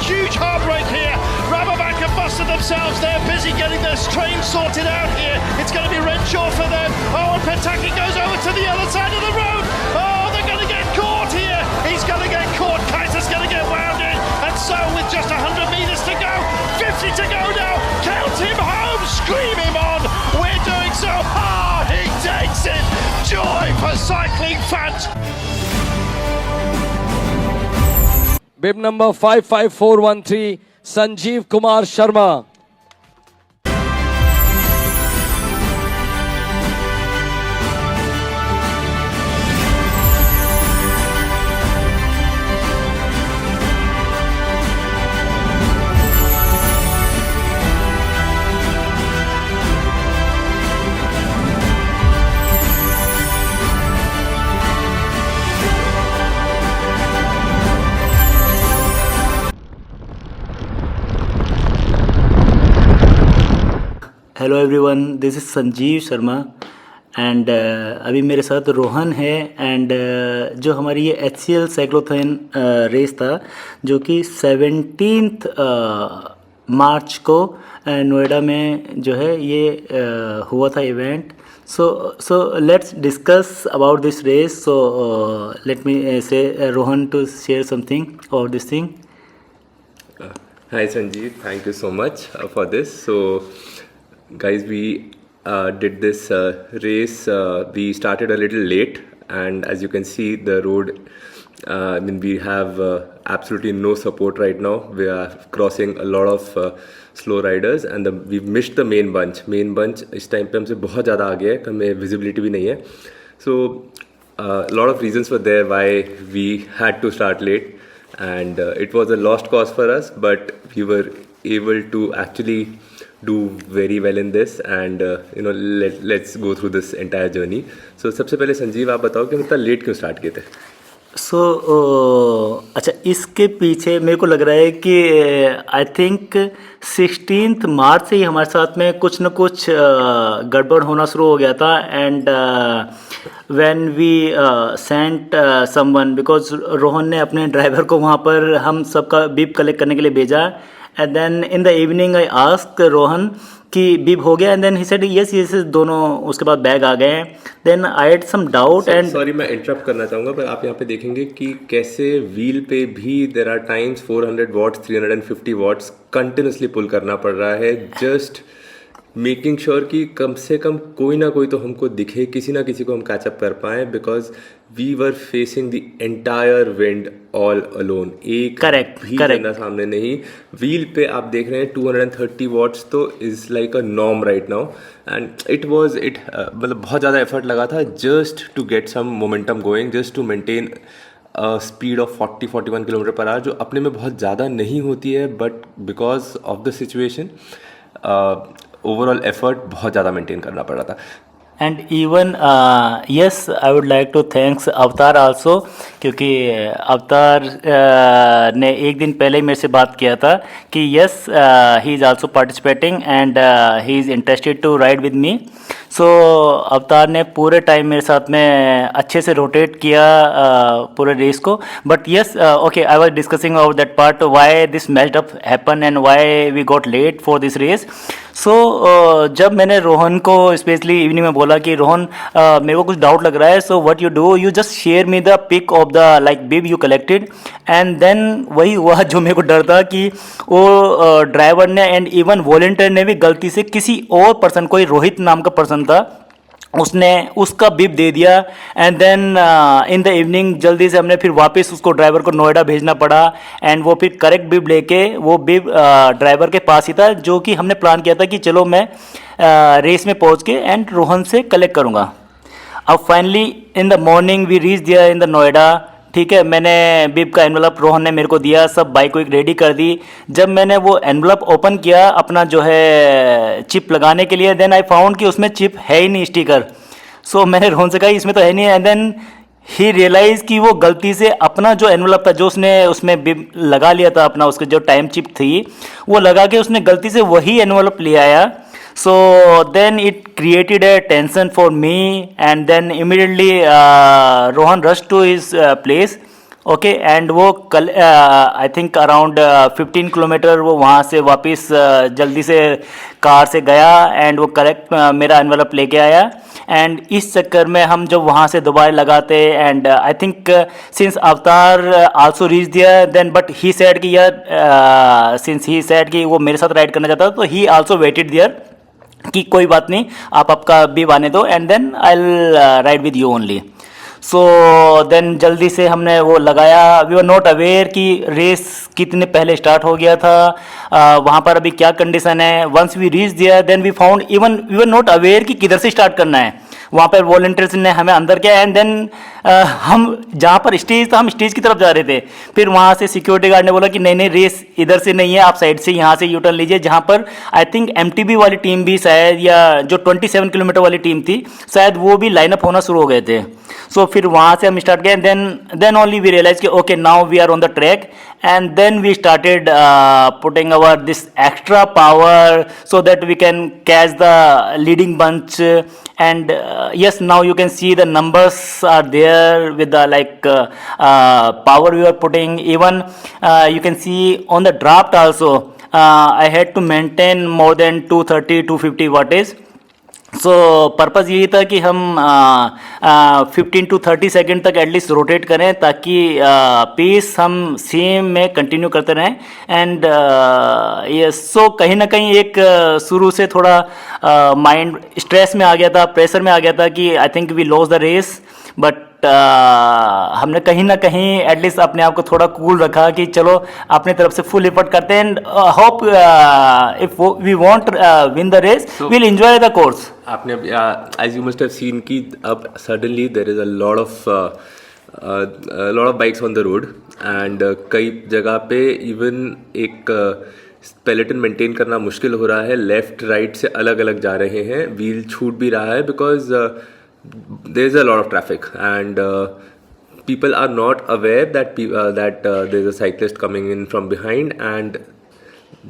huge heartbreak here. Rabobank have busted themselves. They're busy getting their train sorted out here. It's going to be Renshaw for them. Oh, and Pataki goes over to the other side of the road. Oh, they're going to get caught here. He's going to get caught. Kaiser's going to get wound in. And so with just 100 metres to go, 50 to go now, count him home, scream him on. We're doing so. Ah, he takes it. Joy for cycling fans. Bib number 55413, Sanjeev Kumar Sharma. Hello everyone, this is Sanjeev Sharma and अभी मेरे साथ रोहन है and जो हमारी ये HCL cyclothon race था जो कि 17 मार्च को नोएडा में जो है ये हुआ था event. So let's discuss about this race. So let me say Rohan to share something about this thing. Hi Sanjeev, thank you so much for this. So guys, we did this race. We started a little late, and as you can see, the road. I mean, we have absolutely no support right now. We are crossing a lot of slow riders, and we've missed the main bunch. Main bunch इस time पे हमसे बहुत ज़्यादा आगे है, तो हमें visibility भी नहीं है. So a lot of reasons were there why we had to start late, and it was a lost cause for us, but we were able to actually do very well in this, and let's go through this entire journey. So सबसे पहले संजीव आप बताओ कि मतलब late क्यों start किए थे. सो अच्छा, इसके पीछे मेरे को लग रहा है कि आई थिंक 16 मार्च से ही हमारे साथ में कुछ न कुछ गड़बड़ होना शुरू हो गया था. And when we sent someone, because Rohan ने अपने ड्राइवर को वहाँ पर हम सबका बीप कलेक्ट करने के लिए भेजा. And then in the evening I ask Rohan कि बीप हो गया, and then he said yes yes, दोनों उसके बाद बैग आ गए हैं. Then I had some doubt. And sorry, मैं इंटरप्ट करना चाहूँगा, पर आप यहाँ पे देखेंगे कि कैसे व्हील पे भी there are times 400 watts 350 watts continuously pull करना पड़ रहा है, जस्ट मेकिंग श्योर कि कम से कम कोई ना कोई तो हमको दिखे, किसी ना किसी को हम कैचअप कर पाएँ, because we were facing the entire wind all alone. एक भी बंदा सामने नहीं. व्हील पे आप देख रहे हैं 230 वॉट्स तो is like a norm right now, and it मतलब बहुत ज़्यादा एफर्ट लगा था just to get some momentum going, just to maintain speed of 40-41 kilometre per hour, जो अपने में बहुत ज़्यादा नहीं होती है, but because of the situation overall effort बहुत ज़्यादा मेंटेन करना पड़ रहा था. And even yes, I would like to thanks Avatar also, क्योंकि अवतार ने एक दिन पहले ही मेरे से बात किया था कि yes he is also participating and he is interested to ride with me. So Avatar ने पूरे टाइम मेरे साथ में अच्छे से रोटेट किया पूरे रेस को. But yes, okay, I was discussing about that part, why this match up happen and why we got late for this race. So जब मैंने रोहन को स्पेशली इवनिंग में बोला कि रोहन मेरे को कुछ डाउट लग रहा है, so what you do, you just share me the pic of the like bib you collected. And then वही हुआ जो मेरे को डर था कि वो ड्राइवर ने एंड इवन वॉलंटियर ने भी गलती से किसी और पर्सन, कोई रोहित नाम का पर्सन था, उसने उसका बिप दे दिया. And then in the evening जल्दी से हमने फिर वापस उसको ड्राइवर को नोएडा भेजना पड़ा. एंड वो फिर करेक्ट बिप लेके वो बिप ड्राइवर के पास ही था, जो कि हमने प्लान किया था कि चलो मैं रेस में पहुंच के एंड रोहन से कलेक्ट करूंगा. अब finally in the morning we reach दिया इन द नोएडा. ठीक है, मैंने बिप का एनवलप रोहन ने मेरे को दिया, सब बाइक को एक रेडी कर दी. जब मैंने वो एनवलप ओपन किया अपना जो है चिप लगाने के लिए, देन आई फाउंड कि उसमें चिप है ही नहीं, स्टिकर. सो मैंने रोहन से कहा इसमें तो है नहीं. एंड देन ही रियलाइज कि वो गलती से अपना जो एनवलप था, जो उसने उसमें बिप लगा लिया था अपना, उसके जो टाइम चिप थी वो लगा के उसने गलती से वही एनवलप ले आया. So then it created a tension for me, and then immediately Rohan rushed to his place. Okay and वो कल आई थिंक अराउंड 15 किलोमीटर वो वहाँ से वापस जल्दी से कार से गया एंड वो करेक्ट मेरा एनवलप लेके आया एंड इस चक्कर में हम जब वहाँ से दोबारा लगाते and I think since Avatar also reach there then but he said कि यार सिंस ही सेड कि वो मेरे साथ राइड करना चाहता था तो ही आल्सो वेटेड दियर कि कोई बात नहीं आप आपका बीब आने दो and then I will ride with you only. So then जल्दी से हमने वो लगाया। वी वर नॉट अवेयर कि रेस कितने पहले स्टार्ट हो गया था, वहाँ पर अभी क्या कंडीशन है। Once we reach there then we found even we were not aware कि किधर से स्टार्ट करना है। वहाँ पर वॉलंटियर्स ने हमें अंदर किया एंड देन हम जहाँ पर स्टेज था हम स्टेज की तरफ जा रहे थे, फिर वहाँ से सिक्योरिटी गार्ड ने बोला कि नहीं नहीं रेस इधर से नहीं है, आप साइड से यहाँ से यू टर्न लीजिए। जहाँ पर आई थिंक एमटीबी वाली टीम भी शायद या जो 27 किलोमीटर वाली टीम थी शायद वो भी लाइनअप होना शुरू हो गए थे। सो फिर वहाँ से हम स्टार्ट किए देन ओनली वी रियलाइज कि okay now we are on the track and then we started putting our this extra power so that we can catch the leading bunch and yes now you can see the numbers are there with the power we were putting. Even you can see on the draft also I had to maintain more than 230-250 wattage. So purpose यही था कि हम 15 to 30 second तक at least rotate करें ताकि pace हम same में continue करते रहें एंड ये सो कहीं ना कहीं एक शुरू से थोड़ा माइंड स्ट्रेस में आ गया था, प्रेशर में आ गया था कि I think we lost the race but हमने कहीं ना कहीं एटलीस्ट अपने आप को थोड़ा कूल रखा कि चलो अपने तरफ से फुल एफर्ट करते हैं and hope if we want win the race we will enjoy the course. आपने as you must have seen कि अब suddenly there is a lot of bikes on the road and कई जगह पे even एक पेलेटन maintain करना मुश्किल हो रहा है, लेफ्ट राइट से अलग अलग जा रहे हैं, व्हील छूट भी रहा है because there is a lot of traffic and people are not aware that there is a cyclist coming in from behind and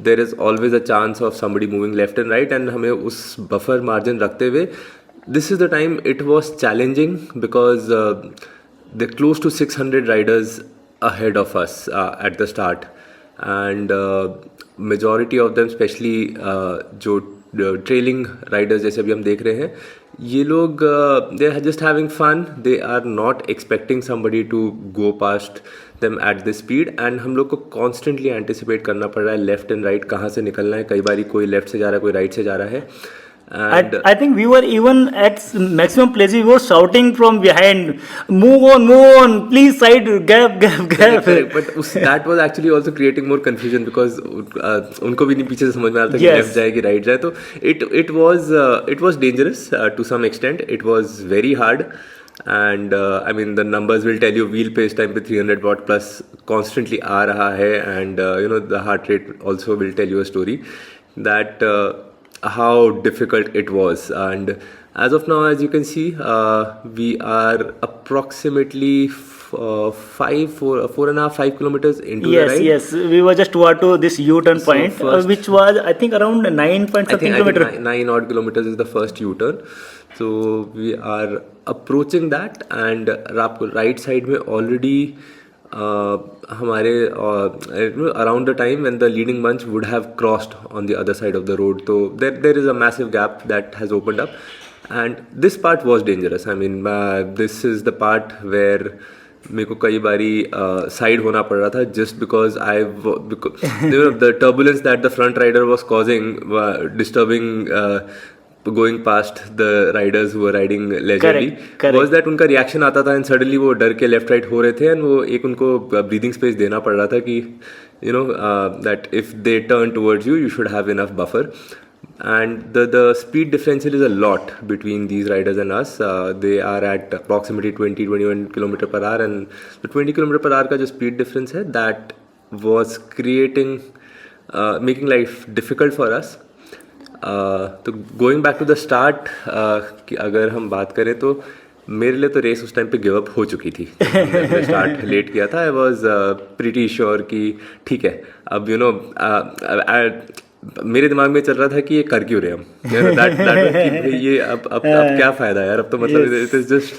there is always a chance of somebody moving left and right and हमें उस buffer margin रखते हुए this is the time it was challenging because they're close to 600 riders ahead of us at the start and majority of them especially जो trailing riders जैसे अभी हम देख रहे हैं ये लोग they are just having fun, they are not expecting somebody to go past them at the speed and हम लोग को कॉन्स्टेंटली एंटिसिपेट करना पड़ रहा है लेफ्ट एंड राइट कहाँ से निकलना है। कई बारी कोई लेफ्ट से जा रहा है कोई राइट से जा रहा है and I think we were even at maximum place we were shouting from behind move on please side gap but that was actually also creating more confusion because उनको भी नहीं पीछे से समझ में आता कि लेफ्ट जाए कि राइट जाए तो it was dangerous to some extent, it was very hard and I mean the numbers will tell you wheel पे इस time पे 300 watt plus constantly आ रहा है and you know the heart rate also will tell you a story that how difficult it was and as of now as you can see we are approximately 4.5 kilometers into the ride. Yes we were just toward to this U-turn point which was I think around 9 point something kilometer. 9 odd kilometers is the first U-turn so we are approaching that and right side में already हमारे around the time when the leading bunch would have crossed on the other side of the road so there is a massive gap that has opened up and this part was dangerous. I mean this is the part where मेरे को कई बारी side होना पड़ रहा था just because the turbulence that the front rider was causing disturbing going past the riders who were riding leisurely was that उनका reaction आता था and suddenly वो डर के लेफ्ट राइट हो रहे थे and वो एक उनको ब्रीदिंग स्पेस देना पड़ रहा था कि you know that if they turn towards you should have enough buffer and the speed differential is a lot between these riders and us. They are at approximately 20-21 km per hour and the 20 km per hour का जो speed difference है that was creating making life difficult for us. तो going back to the start कि अगर हम बात करें तो मेरे लिए तो रेस उस टाइम पे गिव अप हो चुकी थी। मैं स्टार्ट लेट किया था आई वाज प्रीटी श्योर कि ठीक है अब यू नो मेरे दिमाग में चल रहा था कि ये कर क्यों रहे हम, ये अब क्या फायदा यार, अब तो मतलब it is just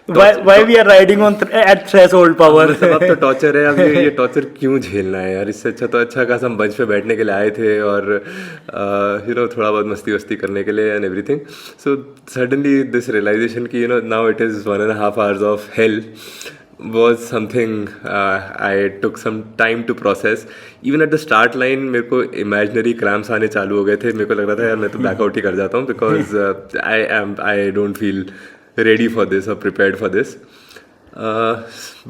why we are riding on at threshold power. अब तो टॉर्चर है, अब ये टॉर्चर क्यों झेलना है यार, इससे अच्छा तो अच्छा खासा हम बंच पे बैठने के लिए आए थे और थोड़ा बहुत मस्ती वस्ती करने के लिए and everything. So suddenly this realization कि now it is 1.5 hours of hell was something I took some time to process. Even at the start line मेरे को imaginary cramps आने चालू हो गए थे, मेरे को लग रहा था यार मैं तो बैकआउट ही कर जाता हूँ because I don't feel ready for this or prepared for this.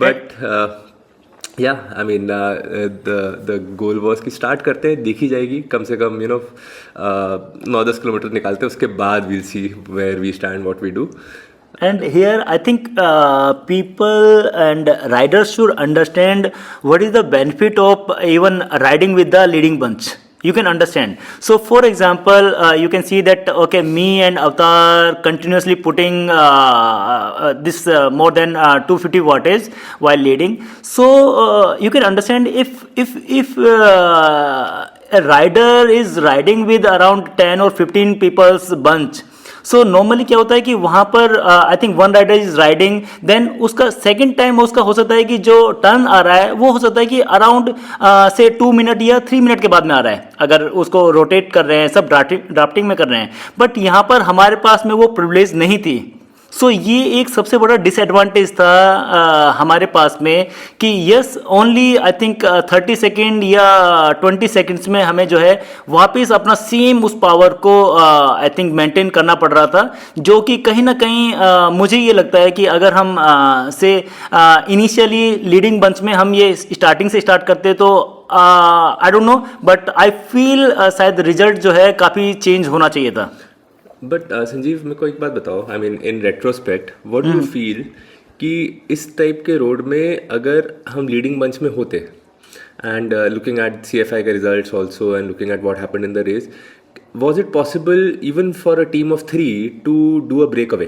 But yeah, I mean the goal was कि start करते हैं, देखी जाएगी कम से कम 9-10 किलोमीटर निकालते हैं, उसके बाद we'll see where we stand, what we do. And here I think people and riders should understand what is the benefit of even riding with the leading bunch. You can understand. So for example, you can see that okay, me and Avatar continuously putting this more than 250 wattage while leading. So you can understand if a rider is riding with around 10 or 15 people's bunch. So normally क्या होता है कि वहाँ पर I think one rider is riding, then उसका second time उसका हो सकता है कि जो टर्न आ रहा है वो हो सकता है कि अराउंड से 2 मिनट या 3 मिनट के बाद में आ रहा है, अगर उसको रोटेट कर रहे हैं, सब ड्राफ्टिंग में कर रहे हैं। बट यहाँ पर हमारे पास में वो प्रिविलेज नहीं थी। सो ये एक सबसे बड़ा डिसएडवांटेज था हमारे पास में कि yes only I think 30 second या 20 सेकेंड्स में हमें जो है वापस अपना सेम उस पावर को आई थिंक मेंटेन करना पड़ रहा था, जो कि कहीं ना कहीं मुझे ये लगता है कि अगर हम से इनिशियली लीडिंग बंच में हम ये स्टार्टिंग से स्टार्ट करते तो I don't know, but I feel शायद रिजल्ट जो है काफ़ी चेंज होना चाहिए था। बट संजीव मेरे को एक बात बताओ, I mean in retrospect what do you feel कि इस टाइप के रोड में अगर हम लीडिंग बंच में होते एंड लुकिंग एट CFI के results also and looking at what happened in the race, was it possible even for a team of 3 to do a break away?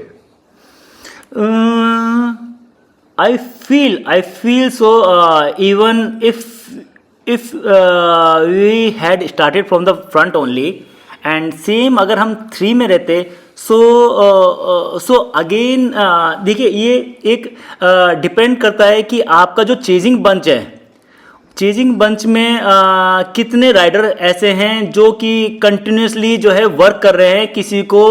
I feel so even if we had started from the front only and same अगर हम 3 में रहते so again देखिए ये एक depend करता है कि आपका जो चेजिंग बंच है, चेजिंग बंच में कितने राइडर ऐसे हैं जो कि कंटिन्यूसली जो है वर्क कर रहे हैं किसी को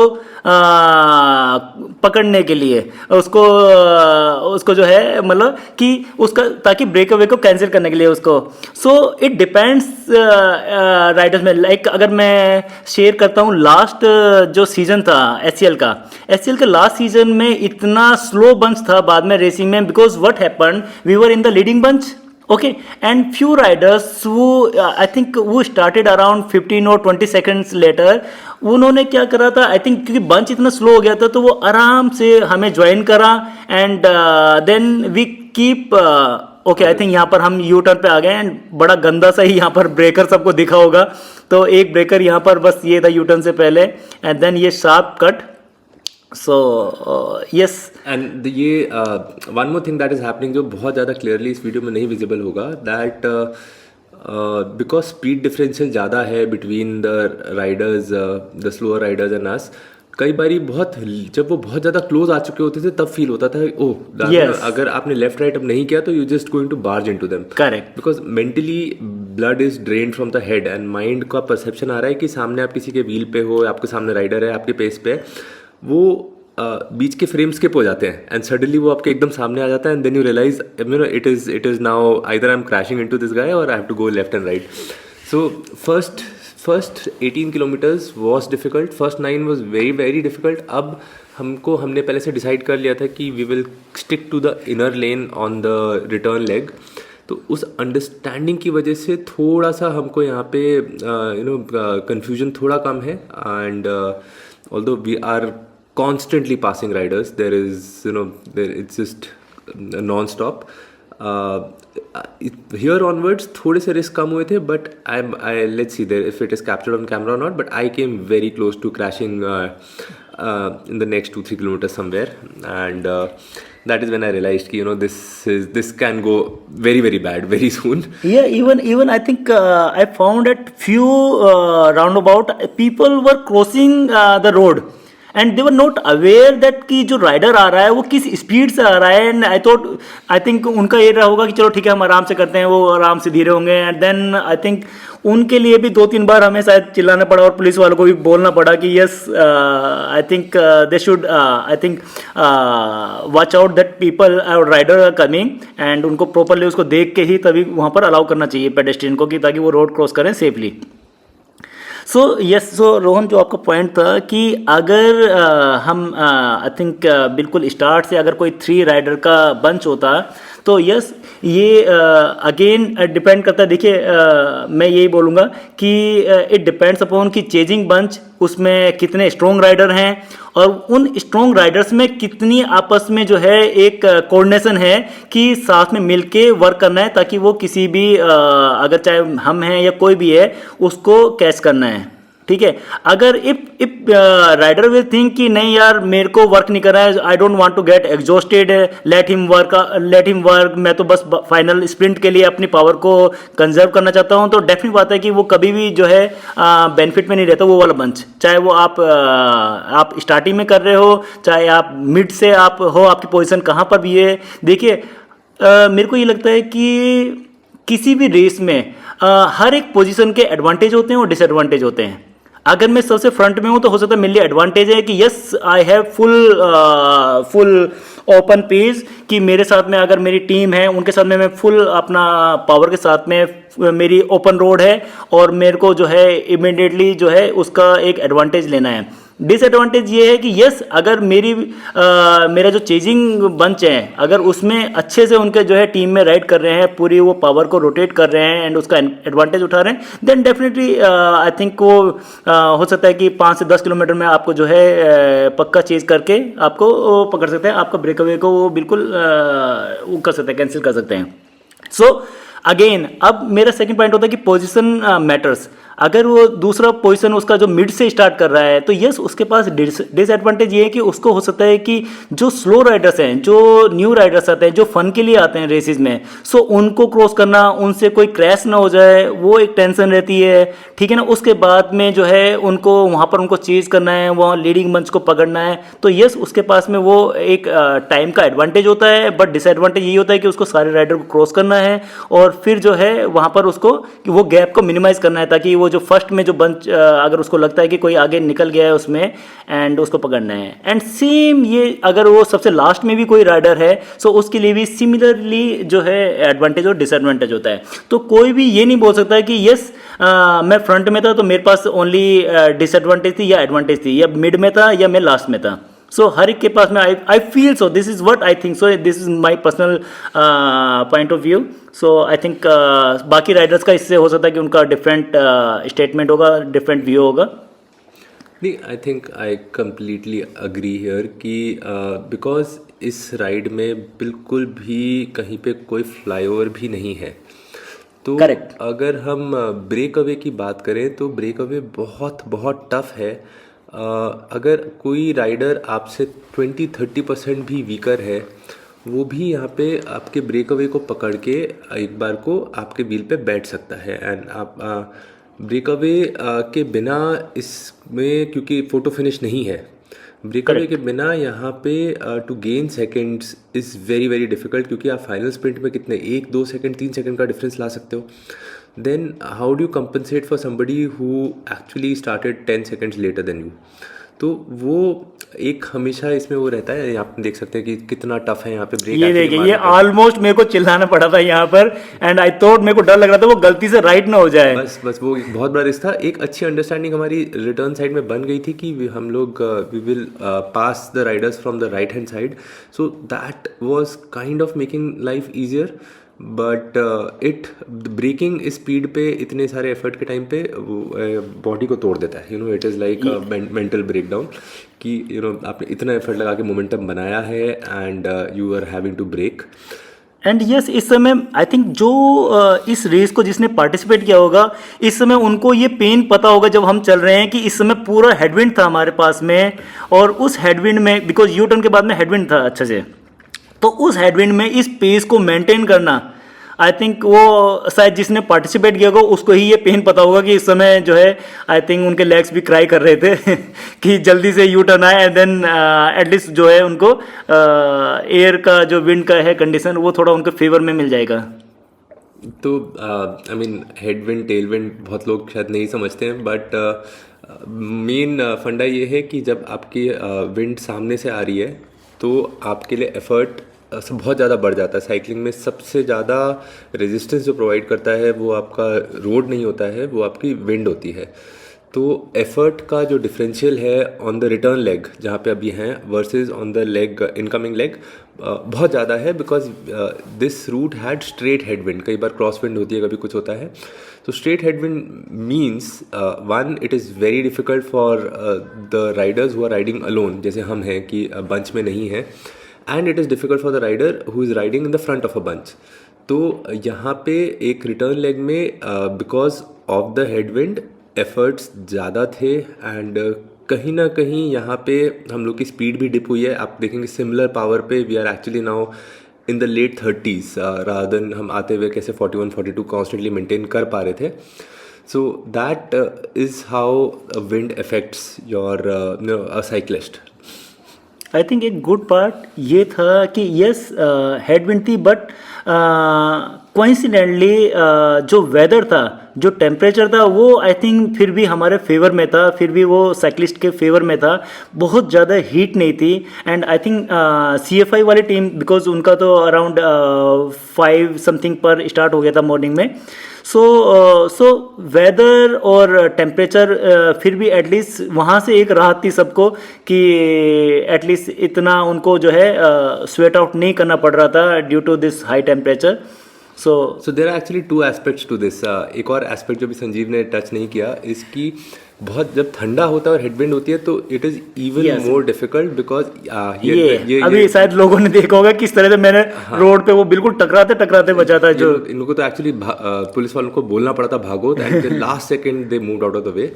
पकड़ने के लिए, उसको जो है मतलब कि उसका ताकि ब्रेक अवे को कैंसिल करने के लिए उसको। सो इट डिपेंड्स राइडर्स में। लाइक अगर मैं शेयर करता हूँ लास्ट जो सीजन था एचसीएल का लास्ट सीजन में इतना स्लो बंच था बाद में रेसिंग में, because what happened we were in the leading bunch okay, and few riders who I think who started around 15 or 20 seconds later, उन्होंने क्या करा था आई थिंक क्योंकि बंच इतना स्लो हो गया था तो वो आराम से हमें ज्वाइन करा and then we keep okay. I think यहाँ पर हम यू टर्न पे आ गए एंड बड़ा गंदा सा ही यहाँ पर ब्रेकर सबको दिखा होगा, तो एक ब्रेकर यहाँ पर बस ये था यू टर्न से पहले एंड देन ये sharp cut. So yes and ये one more thing that is happening जो बहुत ज़्यादा क्लियरली इस वीडियो में नहीं विजिबल होगा, दैट बिकॉज स्पीड डिफरेंशियल ज़्यादा है between the riders, the slower riders and us, कई बारी जब वो बहुत ज़्यादा क्लोज आ चुके होते थे तब फील होता था ओह अगर आपने लेफ्ट राइट अब नहीं किया तो you just going to barge into them. Correct, because mentally blood is drained from the head and mind का परसेप्शन आ रहा है कि सामने आप किसी के व्हील पे हो, आपके सामने राइडर है, आपके पेस पे है, वो बीच के फ्रेम स्किप हो जाते हैं एंड सडनली वो आपके एकदम सामने आ जाता है and then you realize it is now either I am crashing into this guy और I have to go left and right. So first 18 kilometers was difficult, first 9 was very very difficult. अब हमने पहले से decide कर लिया था कि we will stick to the inner lane on the return leg, तो उस अंडरस्टैंडिंग की वजह से थोड़ा सा हमको यहाँ पे कन्फ्यूजन थोड़ा कम है and although we are constantly passing riders, it's just non-stop. Here onwards थोड़े से रिस्क कम हुए थे, but let's see there if it is captured on camera or not, but I came very close to crashing in the next 2-3 kilometers somewhere and that is when I realized कि this can go very very bad very soon. Yeah, even I think I found at few roundabout people were crossing the road and they were not aware that कि जो rider आ रहा है वो किस speed से आ रहा है. एंड आई थिंक उनका ये रहा होगा कि चलो ठीक है हम आराम से करते हैं, वो आराम से धीरे होंगे. एंड देन आई थिंक उनके लिए भी 2-3 बार हमें शायद चिल्लाना पड़ा और पुलिस वालों को भी बोलना पड़ा कि yes I think they should I think watch out that people rider are coming. And उनको प्रॉपरली उसको देख के ही तभी वहाँ पर अलाउ करना चाहिए पेडेस्ट्रियन को कि ताकि वो रोड क्रॉस करें सेफली. सो रोहन, जो आपका पॉइंट था कि अगर हम आई थिंक बिल्कुल स्टार्ट से अगर कोई 3 राइडर का बंच होता तो यस ये अगेन डिपेंड करता है. देखिए मैं यही बोलूँगा कि इट डिपेंड्स अपॉन कि चेजिंग बंच उसमें कितने स्ट्रॉन्ग राइडर हैं और उन स्ट्रॉन्ग राइडर्स में कितनी आपस में जो है एक कोऑर्डिनेशन है कि साथ में मिलके वर्क करना है ताकि वो किसी भी अगर चाहे हम हैं या कोई भी है उसको कैच करना है. ठीक है, अगर इफ राइडर विल थिंक कि नहीं यार मेरे को वर्क नहीं कर रहा है, I don't want to get exhausted, let him work, मैं तो बस फाइनल स्प्रिंट के लिए अपनी पावर को कंजर्व करना चाहता हूं, तो डेफिनेट बात है कि वो कभी भी जो है बेनिफिट में नहीं रहता वो वाला बंच. चाहे वो आप स्टार्टिंग में कर रहे हो, चाहे आप मिड से आप हो, आपकी पोजिशन कहाँ पर भी है. देखिए मेरे को ये लगता है कि किसी भी रेस में हर एक पोजीशन के एडवांटेज होते हैं और डिसएडवांटेज होते हैं. अगर मैं सबसे फ्रंट में हूं तो हो सकता है मेरे लिए एडवांटेज है कि yes I have full open page, कि मेरे साथ में अगर मेरी टीम है उनके साथ में मैं फुल अपना पावर के साथ में मेरी ओपन रोड है और मेरे को जो है इमीडिएटली जो है उसका एक एडवांटेज लेना है. डिसएडवांटेज ये है कि यस अगर मेरा जो चेजिंग बंच है अगर उसमें अच्छे से उनके जो है टीम में राइड कर रहे हैं, पूरी वो पावर को रोटेट कर रहे हैं एंड उसका एडवांटेज उठा रहे हैं, देन डेफिनेटली आई थिंक वो हो सकता है कि 5 से 10 किलोमीटर में आपको जो है पक्का चेज करके आपको पकड़ सकते हैं, आपका ब्रेकअवे को वो बिल्कुल वो कर सकते हैं, कैंसिल कर सकते हैं. सो अगेन अब मेरा सेकंड पॉइंट होता है कि पोजीशन मैटर्स. अगर वो दूसरा पोजीशन उसका जो मिड से स्टार्ट कर रहा है तो यस उसके पास डिसएडवांटेज ये है कि उसको हो सकता है कि जो स्लो राइडर्स हैं, जो न्यू राइडर्स आते हैं, जो फन के लिए आते हैं रेसेस में, सो उनको क्रॉस करना, उनसे कोई क्रैश ना हो जाए, वो एक टेंशन रहती है. ठीक है ना. उसके बाद में जो है उनको वहाँ पर उनको चेज करना है, वहाँ लीडिंग मंच को पकड़ना है, तो यस उसके पास में वो एक टाइम का एडवांटेज होता है. बट डिसएडवांटेज यही होता है कि उसको सारे राइडर को क्रॉस करना है और फिर जो है वहाँ पर उसको वो गैप को मिनिमाइज करना है ताकि वो जो फर्स्ट में जो बंच अगर उसको लगता है कि कोई आगे निकल गया है उसमें एंड उसको पकड़ना है. एंड सेम ये अगर वो सबसे लास्ट में भी कोई राइडर है सो उसके लिए भी सिमिलरली जो है एडवांटेज और डिसएडवांटेज होता है. तो कोई भी ये नहीं बोल सकता है कि यस मैं फ्रंट में था तो मेरे पास ओनली डिसएडवांटेज थी या एडवांटेज थी, या मिड में था या मैं लास्ट में था. सो हर एक के पास में I feel so, this is what I think, so this is my personal point of view. So I think बाकी राइडर्स का इससे हो सकता है कि उनका डिफरेंट स्टेटमेंट होगा, डिफरेंट व्यू होगा. नहीं, आई think I completely agree here कि बिकॉज इस राइड में बिल्कुल भी कहीं पे कोई फ्लाईओवर भी नहीं है. तो Correct. अगर हम ब्रेक अवे की बात करें तो ब्रेक अवे बहुत बहुत टफ है. अगर कोई राइडर आपसे 20-30% भी वीकर है वो भी यहाँ पे आपके ब्रेक अवे को पकड़ के एक बार को आपके व्हील पे बैठ सकता है. एंड आप ब्रेक अवे के बिना इसमें, क्योंकि फोटो फिनिश नहीं है, ब्रेक अवे के बिना यहाँ पे to gain seconds is very very difficult, क्योंकि आप फाइनल स्प्रिंट में कितने 1-2 सेकेंड 3 सेकेंड का डिफरेंस ला सकते हो. then how do you compensate for somebody who actually started 10 seconds later than you? तो वो एक हमेशा इसमें वो रहता है. आप देख सकते हैं कि कितना टफ है यहाँ पे ब्रेक. ये देखिए ये ऑलमोस्ट मेरे को चिल्लाना पड़ा था यहाँ पर एंड आई थॉट, मेरे को डर लग रहा था वो गलती से राइट ना हो जाए. बस वो एक बहुत बड़ा रिस्क था. एक अच्छी अंडरस्टैंडिंग हमारी रिटर्न साइड में बन गई थी कि हम लोग we will pass the riders from the right hand side, so that was kind of making life easier. But braking speed पे इतने सारे एफर्ट के टाइम पे बॉडी को तोड़ देता है. You know it is like mental breakdown कि यू नो आपने इतना एफर्ट लगा के मोमेंटम बनाया है and you are having to brake. And yes इस समय आई थिंक जो इस रेस को जिसने पार्टिसिपेट किया होगा इस समय उनको ये पेन पता होगा जब हम चल रहे हैं कि इस समय पूरा हेडविंड था हमारे पास में, और उस हेडविंड में बिकॉज यू टर्न के बाद में हेडविंड था अच्छे से, तो उस हेडविंड में इस पेस को मेंटेन करना, आई थिंक वो शायद जिसने पार्टिसिपेट किया होगा उसको ही ये पेन पता होगा कि इस समय जो है आई थिंक उनके लेग्स भी क्राई कर रहे थे कि जल्दी से यू टर्न आए एंड देन एटलीस्ट जो है उनको एयर का जो विंड का है कंडीशन वो थोड़ा उनके फेवर में मिल जाएगा। तो I mean head wind tail wind बहुत लोग शायद नहीं समझते हैं, बट मेन फंडा ये है कि जब आपकी विंड सामने से आ रही है तो आपके लिए एफर्ट बहुत ज़्यादा बढ़ जाता है। साइकिलिंग में सबसे ज़्यादा रेजिस्टेंस जो प्रोवाइड करता है वो आपका रोड नहीं होता है, वो आपकी विंड होती है। तो एफर्ट का जो डिफरेंशियल है ऑन द रिटर्न लेग जहाँ पे अभी हैं versus on the leg incoming leg बहुत ज़्यादा है, because this route had straight headwind. कई बार क्रॉस विंड होती है, कभी कुछ होता है। तो straight headwind means one, it is very difficult for the riders who are riding alone, जैसे हम हैं कि बंच में नहीं है, and it is difficult for the rider who is riding in the front of a bunch. तो यहाँ पे एक रिटर्न लेग में because of the headwind efforts ज़्यादा थे, एंड कहीं ना कहीं यहाँ पे हम लोग की स्पीड भी डिप हुई है। आप देखेंगे सिमिलर पावर पे we are actually now in the late 30s rather than हम आते हुए कैसे 41-42 कॉन्स्टेंटली मेंटेन कर पा रहे थे। So that is how wind affects your a cyclist. I think एक गुड पार्ट ये था कि यस हेडविंड थी, बट कोइंसिडेंटली जो वेदर था, जो टेम्परेचर था, वो आई थिंक फिर भी हमारे फेवर में था, फिर भी वो साइक्लिस्ट के फेवर में था। बहुत ज़्यादा हीट नहीं थी। एंड आई थिंक CFI वाली टीम, बिकॉज उनका तो अराउंड 5 समथिंग पर स्टार्ट हो गया था मॉर्निंग में। सो वेदर और टेम्परेचर फिर भी एटलीस्ट वहाँ से एक राहत थी सबको कि एटलीस्ट इतना उनको जो है स्वेट आउट नहीं करना पड़ रहा था due to this high temperature. So there are actually 2 aspects to this. एक और एस्पेक्ट जो भी संजीव ने टच नहीं किया, इसकी बहुत जब ठंडा होता है और हेडविंड होती है तो it is even more difficult, because ये अभी शायद लोगों ने देखा होगा किस तरह से मैंने रोड पे वो बिल्कुल टकराते बचा था। जो इन लोगों को तो एक्चुअली पुलिस वालों को बोलना पड़ा था भागो, and the last second they moved out of the way.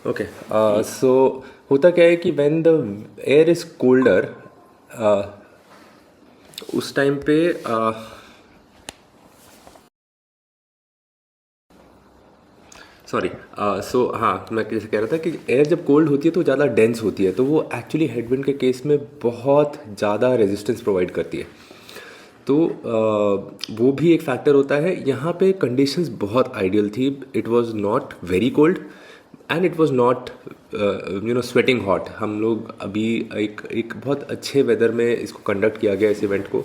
Okay, so होता क्या है कि when the air is colder उस टाइम पे हाँ, मैं कैसे कह रहा था कि एयर जब कोल्ड होती है तो ज़्यादा डेंस होती है, तो वो एक्चुअली हेडविंड के केस में बहुत ज़्यादा रेजिस्टेंस प्रोवाइड करती है। तो वो भी एक फैक्टर होता है। यहाँ पे कंडीशंस बहुत आइडियल थी। It was not very cold and it was not sweating hot. हम लोग अभी एक बहुत अच्छे वेदर में इसको कंडक्ट किया गया इस इवेंट को,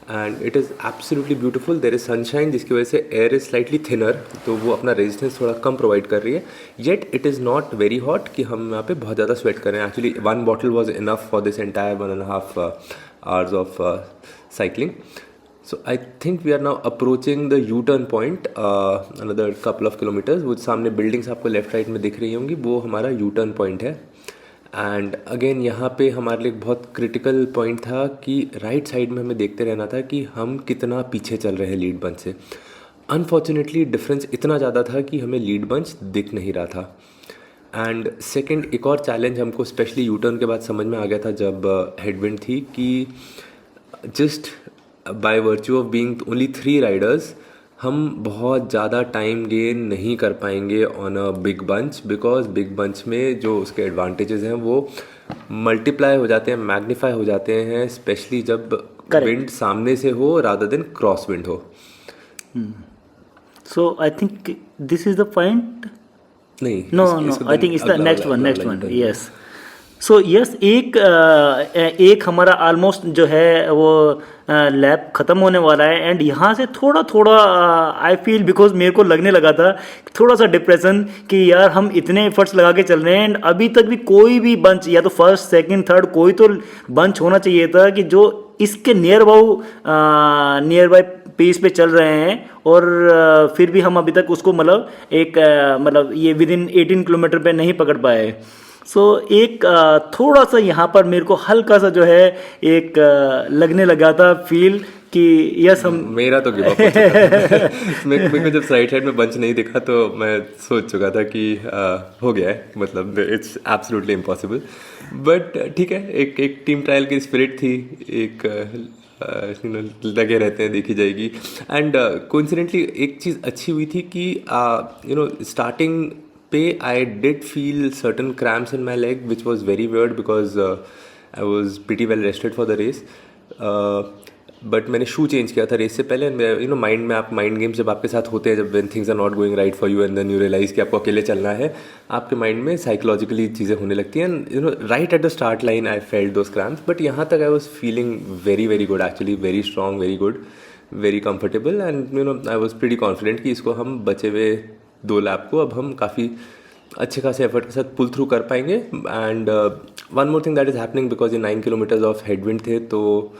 and it is absolutely beautiful. There is sunshine जिसकी वजह से एयर इज़ स्लाइटली थिनर, तो वो अपना रेजिस्टेंस थोड़ा कम प्रोवाइड कर रही है। Yet it is not very hot कि हम यहाँ पे बहुत ज़्यादा स्वेट कर रहे हैं। Actually 1 bottle was enough for this entire 1.5 hours of cycling. So I think we are now approaching the U-turn point, another couple of kilometers. वो सामने बिल्डिंग्स आपको लेफ्ट राइट में दिख रही होंगी, वो हमारा U-turn point है। एंड अगेन यहाँ पे हमारे लिए बहुत क्रिटिकल पॉइंट था कि राइट साइड में हमें देखते रहना था कि हम कितना पीछे चल रहे हैं लीड बंच से। अनफॉर्चुनेटली डिफरेंस इतना ज़्यादा था कि हमें लीड बंच दिख नहीं रहा था। एंड सेकेंड एक और चैलेंज हमको स्पेशली U-turn के बाद समझ में आ गया था जब हेडविंड थी, कि just by virtue of being only 3 Riders हम बहुत ज़्यादा टाइम गेन नहीं कर पाएंगे on a big bunch, because big bunch में जो उसके एडवांटेजेस हैं वो मल्टीप्लाई हो जाते हैं, मैग्नीफाई हो जाते हैं, स्पेशली जब विंड सामने से हो रादर देन क्रॉस विंड हो। So I think this is the point. नहीं, no I think it's the next one yes. So yes, एक हमारा ऑलमोस्ट जो है वो लैब ख़त्म होने वाला है। एंड यहाँ से थोड़ा आई फील, बिकॉज मेरे को लगने लगा था थोड़ा सा डिप्रेशन कि यार हम इतने एफर्ट्स लगा के चल रहे हैं एंड अभी तक भी कोई भी बंच, या तो फर्स्ट सेकंड थर्ड कोई तो बंच होना चाहिए था कि जो इसके नियर बाय पेस पे चल रहे हैं, और फिर भी हम अभी तक उसको मतलब ये विद इन 18 किलोमीटर पे नहीं पकड़ पाए। सो एक थोड़ा सा यहाँ पर मेरे को हल्का सा जो है एक लगने लगा था फील कि यस हम मेरा तो गिव अप हो चुका था। मेरे को जब राइट साइड में बंच नहीं दिखा तो मैं सोच चुका था कि हो गया है, मतलब इट्स एब्सोल्युटली इम्पॉसिबल। बट ठीक है, एक टीम ट्रायल की स्पिरिट थी, एक लगे रहते हैं, देखी जाएगी। एंड कोइंसिडेंटली एक चीज़ अच्छी हुई थी कि स्टार्टिंग पे I did feel certain cramps in my leg which was very weird because I was pretty well rested for the race. But मैंने शू चेंज किया था रेस से पहले। माइंड में आप माइंड गेम्स जब आपके साथ होते हैं, जब when things are not going right for you and then you realise कि आपको अकेले चलना है, आपके माइंड में साइकोलॉजिकली चीज़ें होने लगती हैं। Right at the start line I felt those cramps, but यहाँ तक I was feeling very very good actually, very strong, very good, very comfortable and I was pretty confident कि इसको हम बचे हुए 2 लैप को अब हम काफ़ी अच्छे खासे एफर्ट के साथ पुल थ्रू कर पाएंगे। And one more thing that is happening because ये 9 किलोमीटर्स ऑफ हेडविंड थे, तो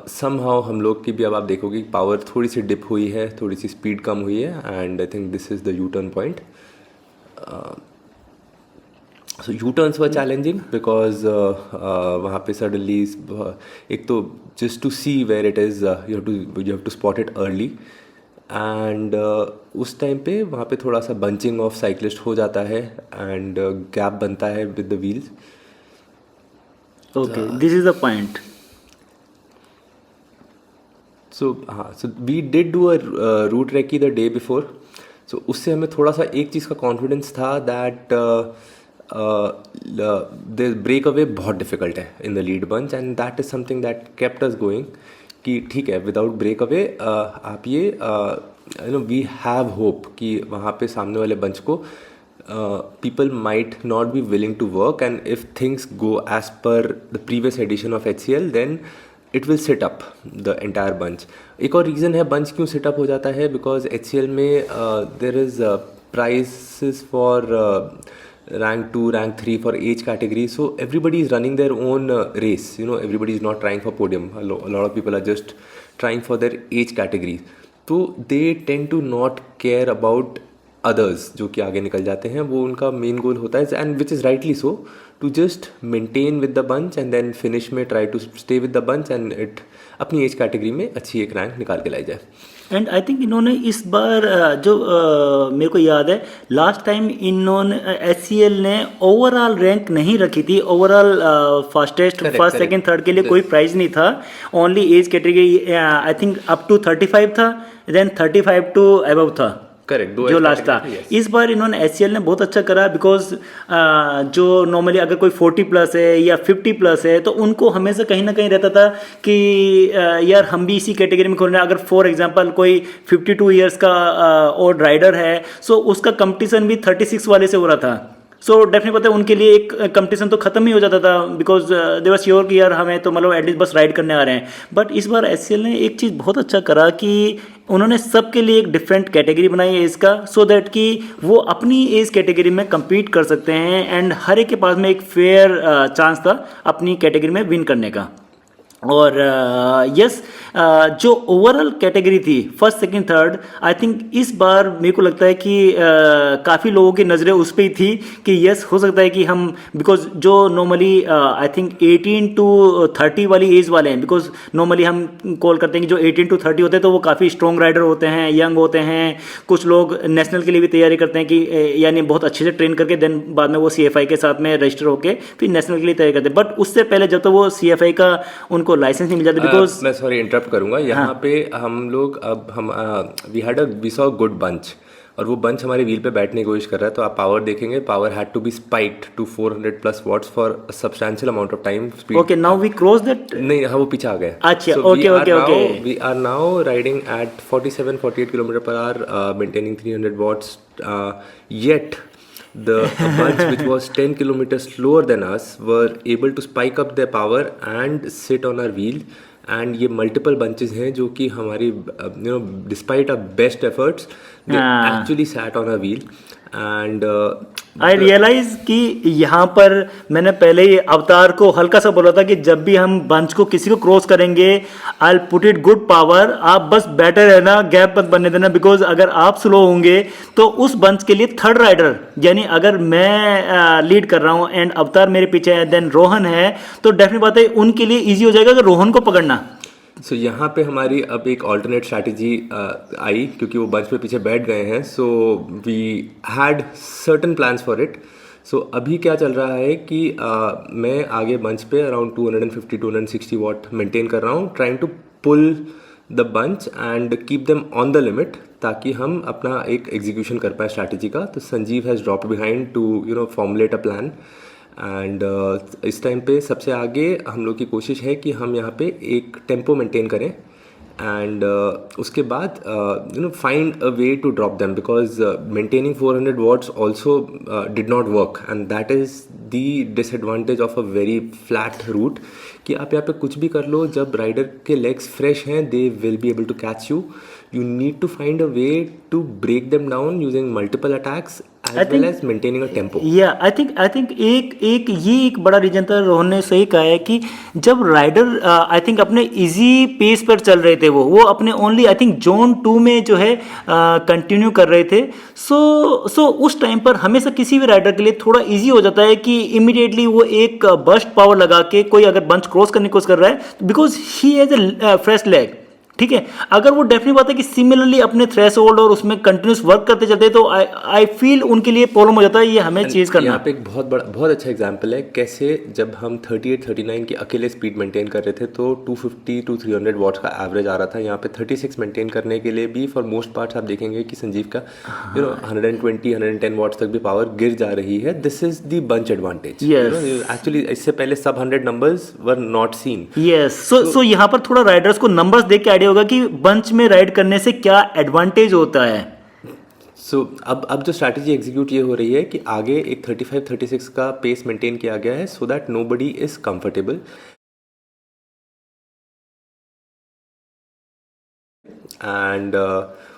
समहाउ हम लोग की भी अब आप देखोगे पावर थोड़ी सी डिप हुई है, थोड़ी सी स्पीड कम हुई है and I think this is the U turn point. So U turns were challenging because वहाँ पे सडनली एक तो just to see where it is you have to spot it early and उस टाइम पे वहाँ पे थोड़ा सा बंचिंग ऑफ साइकिलिस्ट हो जाता है एंड गैप बनता है with the wheels. Okay, this is the point. So हाँ, so we did do a route recce the day before, so उससे हमें थोड़ा सा एक चीज़ का कॉन्फिडेंस था दैट द ब्रेक अवे बहुत डिफिकल्ट है in the lead bunch and that is something that kept us going कि ठीक है विदाउट ब्रेक अवे आप ये वी हैव होप कि वहाँ पे सामने वाले बंच को people might not be willing to work and if things go as per the previous edition of HCL then it will sit up the entire bunch। एक और रीज़न है bunch क्यों सिट अप हो जाता है because HCL में there is prizes for rank 2, rank 3 for each category, so everybody is running their own race, everybody is not trying for podium, a lot of people are just trying for their age category, so they tend to not care about others जो कि आगे निकल जाते हैं। वो उनका main goal होता है and which is rightly so to just maintain with the bunch and then finish में try to stay with the bunch and it अपनी एज कैटेगरी में अच्छी एक रैंक निकाल के लाई जाए। एंड आई थिंक इन्होंने इस बार जो मेरे को याद है लास्ट टाइम इन्होंने HCL ने ओवरऑल रैंक नहीं रखी थी, overall fastest first second third के लिए कोई प्राइज नहीं था, only age category I think up to 35 था, देन 35 टू अबव था, करेक्ट, जो लास्ट था। इस बार इन्होंने HCL ने बहुत अच्छा करा बिकॉज जो नॉर्मली अगर कोई 40 प्लस है या 50 प्लस है तो उनको हमेशा कहीं ना कहीं रहता था कि यार हम भी इसी कैटेगरी में खोलना है। अगर फॉर एग्जांपल कोई 52 इयर्स का ओल्ड राइडर है सो उसका कंपटीशन भी 36 वाले से हो रहा था, सो डेफिनेटली पता है उनके लिए एक कंपटीशन तो खत्म ही हो जाता था बिकॉज दे वर श्योर कि यार हमें तो मतलब एटलीस्ट बस राइड करने आ रहे हैं। बट इस बार HCL ने एक चीज़ बहुत अच्छा करा कि उन्होंने सबके लिए एक डिफरेंट कैटेगरी बनाई है इसका, सो दैट कि वो अपनी एज कैटेगरी में compete कर सकते हैं एंड हर एक के पास में एक फेयर चांस था अपनी कैटेगरी में विन करने का। और यस जो ओवरऑल कैटेगरी थी first second third, I think इस बार मेरे को लगता है कि काफ़ी लोगों की नज़रें उस पर ही थी कि यस हो सकता है कि हम बिकॉज जो नॉर्मली आई थिंक 18 टू 30 वाली एज वाले हैं, बिकॉज नॉर्मली हम कॉल करते हैं कि जो 18 टू 30 होते हैं तो वो काफ़ी स्ट्रॉन्ग राइडर होते हैं, यंग होते हैं, कुछ लोग नेशनल के लिए भी तैयारी करते हैं कि यानी बहुत अच्छे से ट्रेन करके देन बाद में वो CFI के साथ में रजिस्टर होकर फिर नेशनल के लिए तैयारी करते हैं। बट उससे पहले जब तो वो CFI का उनको लाइसेंस नहीं मिल जाता बिकॉज मैं सॉरी इंटरप्ट करूंगा यहाँ पे हम लोग अब हम वी सॉ गुड बंच और वो बंच हमारे व्हील पे बैठने की कोशिश कर रहा है, तो आप पावर देखेंगे, power had to be spiked to 400 plus watts for a substantial amount of time speed. Okay, now we cross that, नहीं हाँ वो पीछे आ गए। अच्छा okay okay okay, we are now riding at 47-48 kilometre per hour maintaining 300 watts yet the bunch which was 10 kilometers slower than us were able to spike up their power and sit on our wheel, and ये multiple bunches हैं जो कि हमारी despite our best efforts they हाँ। actually sat on a wheel and I realise कि यहाँ पर मैंने पहले ही अवतार को हल्का सा बोला था कि जब भी हम बंच को किसी को क्रॉस करेंगे I put it good power, आप बस बैठे रहना, गैप मत बनने देना, बिकॉज अगर आप स्लो होंगे तो उस बंच के लिए थर्ड राइडर, यानी अगर मैं लीड कर रहा हूँ एंड अवतार मेरे पीछे है, देन रोहन है, तो डेफिनेट बात है उनके लिए ईजी हो जाएगा अगर रोहन को पकड़ना। सो यहाँ पे हमारी अब एक ऑल्टरनेट स्ट्रैटेजी आई, क्योंकि वो बंच पे पीछे बैठ गए हैं, so we had certain plans for it. So अभी क्या चल रहा है कि मैं आगे बंच पे अराउंड 250-260 वॉट मेंटेन कर रहा हूँ, trying to pull the bunch and keep them on the limit, ताकि हम अपना एक एग्जीक्यूशन कर पाए स्ट्रैटेजी का। तो Sanjeev has dropped behind to formulate a plan and इस टाइम पे सबसे आगे हम लोग की कोशिश है कि हम यहाँ पे एक टेम्पो मेंटेन करें एंड उसके बाद find a way to drop them, because maintaining 400 watts also did not work and that is the disadvantage of a very flat route, कि आप यहाँ पे कुछ भी कर लो, जब राइडर के लेग्स फ्रेश हैं they will be able to catch you. You need to find a way to break them down using multiple attacks as well as maintaining a tempo. Yeah, I think एक बड़ा reason था, रोहन ने सही कहा है कि जब राइडर आई थिंक अपने इजी पेस पर चल रहे थे, वो अपने ओनली आई थिंक जोन 2 में जो है कंटिन्यू कर रहे थे। सो उस टाइम पर हमेशा किसी भी राइडर के लिए थोड़ा इजी हो जाता है कि इमीडिएटली वो एक बर्स्ट पावर लगा के कोई अगर बंच क्रॉस करने की कोशिश कर रहा है, because he has a fresh leg, ठीक है। अगर वो डेफिनेट बात है कि सिमिलरली अपने थ्रेशोल्ड और उसमें कंटिन्यूस वर्क करते चलते, तो आई फील उनके लिए प्रॉब्लम हो जाता है, ये हमें चीज करना। यहाँ पे एक बहुत अच्छा एग्जांपल है कैसे जब हम 38-39 की अकेले स्पीड मेंटेन कर रहे थे तो 250-300 वॉट्स का एवरेज आ रहा था। यहाँ पे 36 मेंटेन करने के लिए भी फॉर मोस्ट पार्ट्स आप देखेंगे कि संजीव का 120-110 वॉट्स तक भी पावर गिर जा रही है। This is the bunch advantage. Actually इससे पहले सब 100 numbers were not seen. Yes, so यहाँ पर थोड़ा राइडर्स को नंबर्स देख के आइडिया होगा कि बंच में राइड करने से क्या एडवांटेज होता है। सो अब जो स्ट्रैटेजी एग्जीक्यूट ये हो रही है कि आगे एक 35-36 का पेस मेंटेन किया गया है so that nobody is comfortable and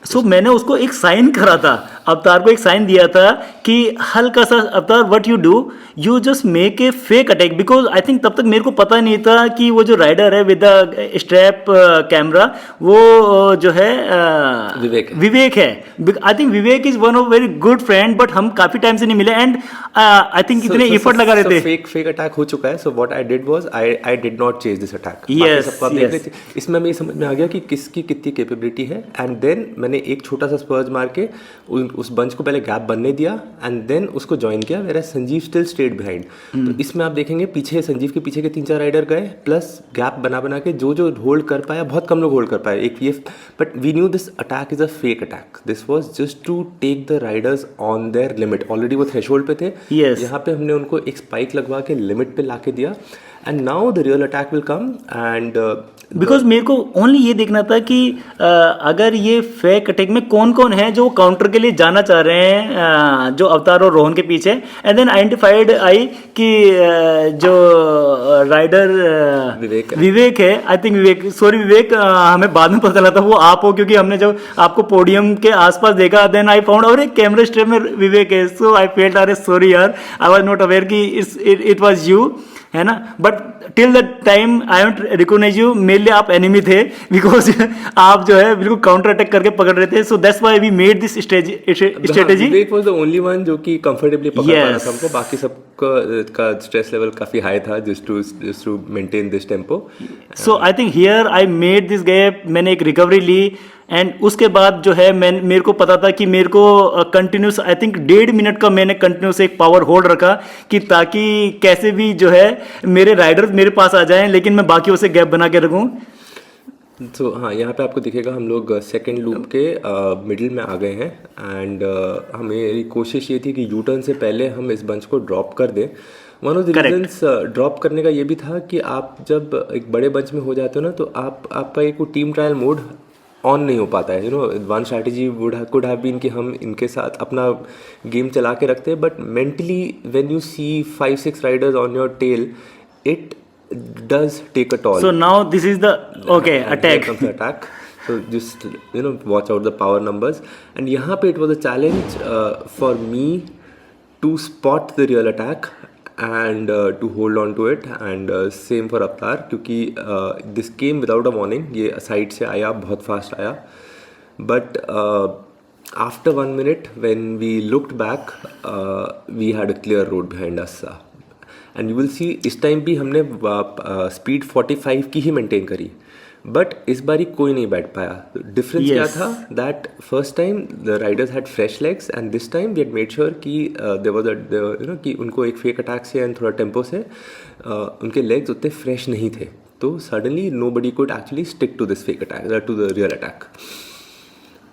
so मैंने उसको एक साइन करा था, अवतार को एक साइन दिया था कि हल्का सा अवतार what you do, you just make a fake attack, because I think तब तक मेरे को पता नहीं था कि वो जो राइडर है विद स्ट्रैप कैमरा वो जो है विवेक है। I think Vivek is one of very good friend, but हम काफी टाइम से नहीं मिले एंड आई थिंक इतने एफर्ट लगा रहे थे। फेक अटैक हो चुका है, so what I did was I did not chase this attack. Yes, इसमें हमें समझ में आ गया कि किसकी कितनी कैपेबिलिटी है एंड देन मैंने एक छोटा सा स्पर्ज मार के उस बंच को पहले गैप बनने दिया एंड देन उसको ज्वाइन किया, मेरा संजीव स्टिल स्टेड बिहाइंड। तो इसमें आप देखेंगे पीछे संजीव के पीछे के 3-4 राइडर गए, प्लस गैप बना के जो होल्ड कर पाया, बहुत कम लोग होल्ड कर पाए एक ये, but we knew this attack is a fake attack. This was just to take the riders on their limit. Already वो थ्रेशोल्ड पे थे, यहाँ पे हमने उनको एक स्पाइक लगवा के लिमिट पे लाके दिया and now the real attack will come and because मेरे को ओनली ये देखना था कि अगर ये फेक अटैक में कौन कौन है जो काउंटर के लिए जाना चाह रहे हैं, जो अवतार और रोहन के पीछे, एंड देन आइडेंटिफाइड आई कि जो राइडर विवेक है, आई थिंक विवेक हमें बाद में पता चला था वो आप हो, क्योंकि हमने जब आपको पोडियम के आसपास देखा देन आई फाउंड और एक कैमरा स्ट्रेप में विवेक है, सो आई फेल्ट अरे सॉरी यार, आई वाज नॉट अवेयर कि इट वाज यू, है ना। But till the time I don't recognise you, मेरे लिए आप एनिमी थे, बिकॉज आप जो है बिल्कुल काउंटर अटैक करके पकड़ रहे थे, so that's why we made this strategy. Vivek was the only one जो कि कंफर्टेबली पकड़ पा रहा था हमको, बाकी सबका स्ट्रेस लेवल काफी हाई था just to maintain this tempo. So I think here I made this gap, मैंने एक रिकवरी ली एंड उसके बाद जो है मेरे को पता था कि मेरे को कंटिन्यूस आई थिंक 1.5 मिनट का मैंने कंटिन्यूस एक पावर होल्ड रखा कि ताकि कैसे भी जो है मेरे राइडर्स मेरे पास आ जाएं, लेकिन मैं बाकियों से गैप बना के रखूं। तो हाँ, यहाँ पे आपको दिखेगा हम लोग सेकेंड लूप के मिडिल में आ गए हैं एंड हमेरी कोशिश ये थी कि यू टर्न से पहले हम इस बंच को ड्रॉप कर दें। One of the reasons drop करने का ये भी था कि आप जब एक बड़े बंच में हो जाते हो ना, तो आपका एक टीम ट्रायल मोड ऑन नहीं हो पाता है। One strategy could have been कि हम इनके साथ अपना गेम चला के रखते हैं, but mentally when you see 5-6 riders on your tail it does take a toll. So now this is the attack. Here comes the attack So just watch out the power numbers. And यहाँ पे it was a challenge for me to spot the real attack and to hold on to it, and same for Avtar, क्योंकि this came without a warning. ये side से आया, बहुत fast आया, but after 1 minute when we looked back, we had a clear road behind us, and you will see इस time भी हमने speed 45 की ही मेंटेन करी, बट इस बारी कोई नहीं बैठ पाया. डिफरेंस क्या था, that first time the riders had fresh legs and this time we had made sure कि देयर वाज कि उनको एक फेक अटैक से एंड थोड़ा टेम्पो से उनके लेग्स उतने फ्रेश नहीं थे, तो suddenly nobody could actually stick to this fake attack, to the real attack.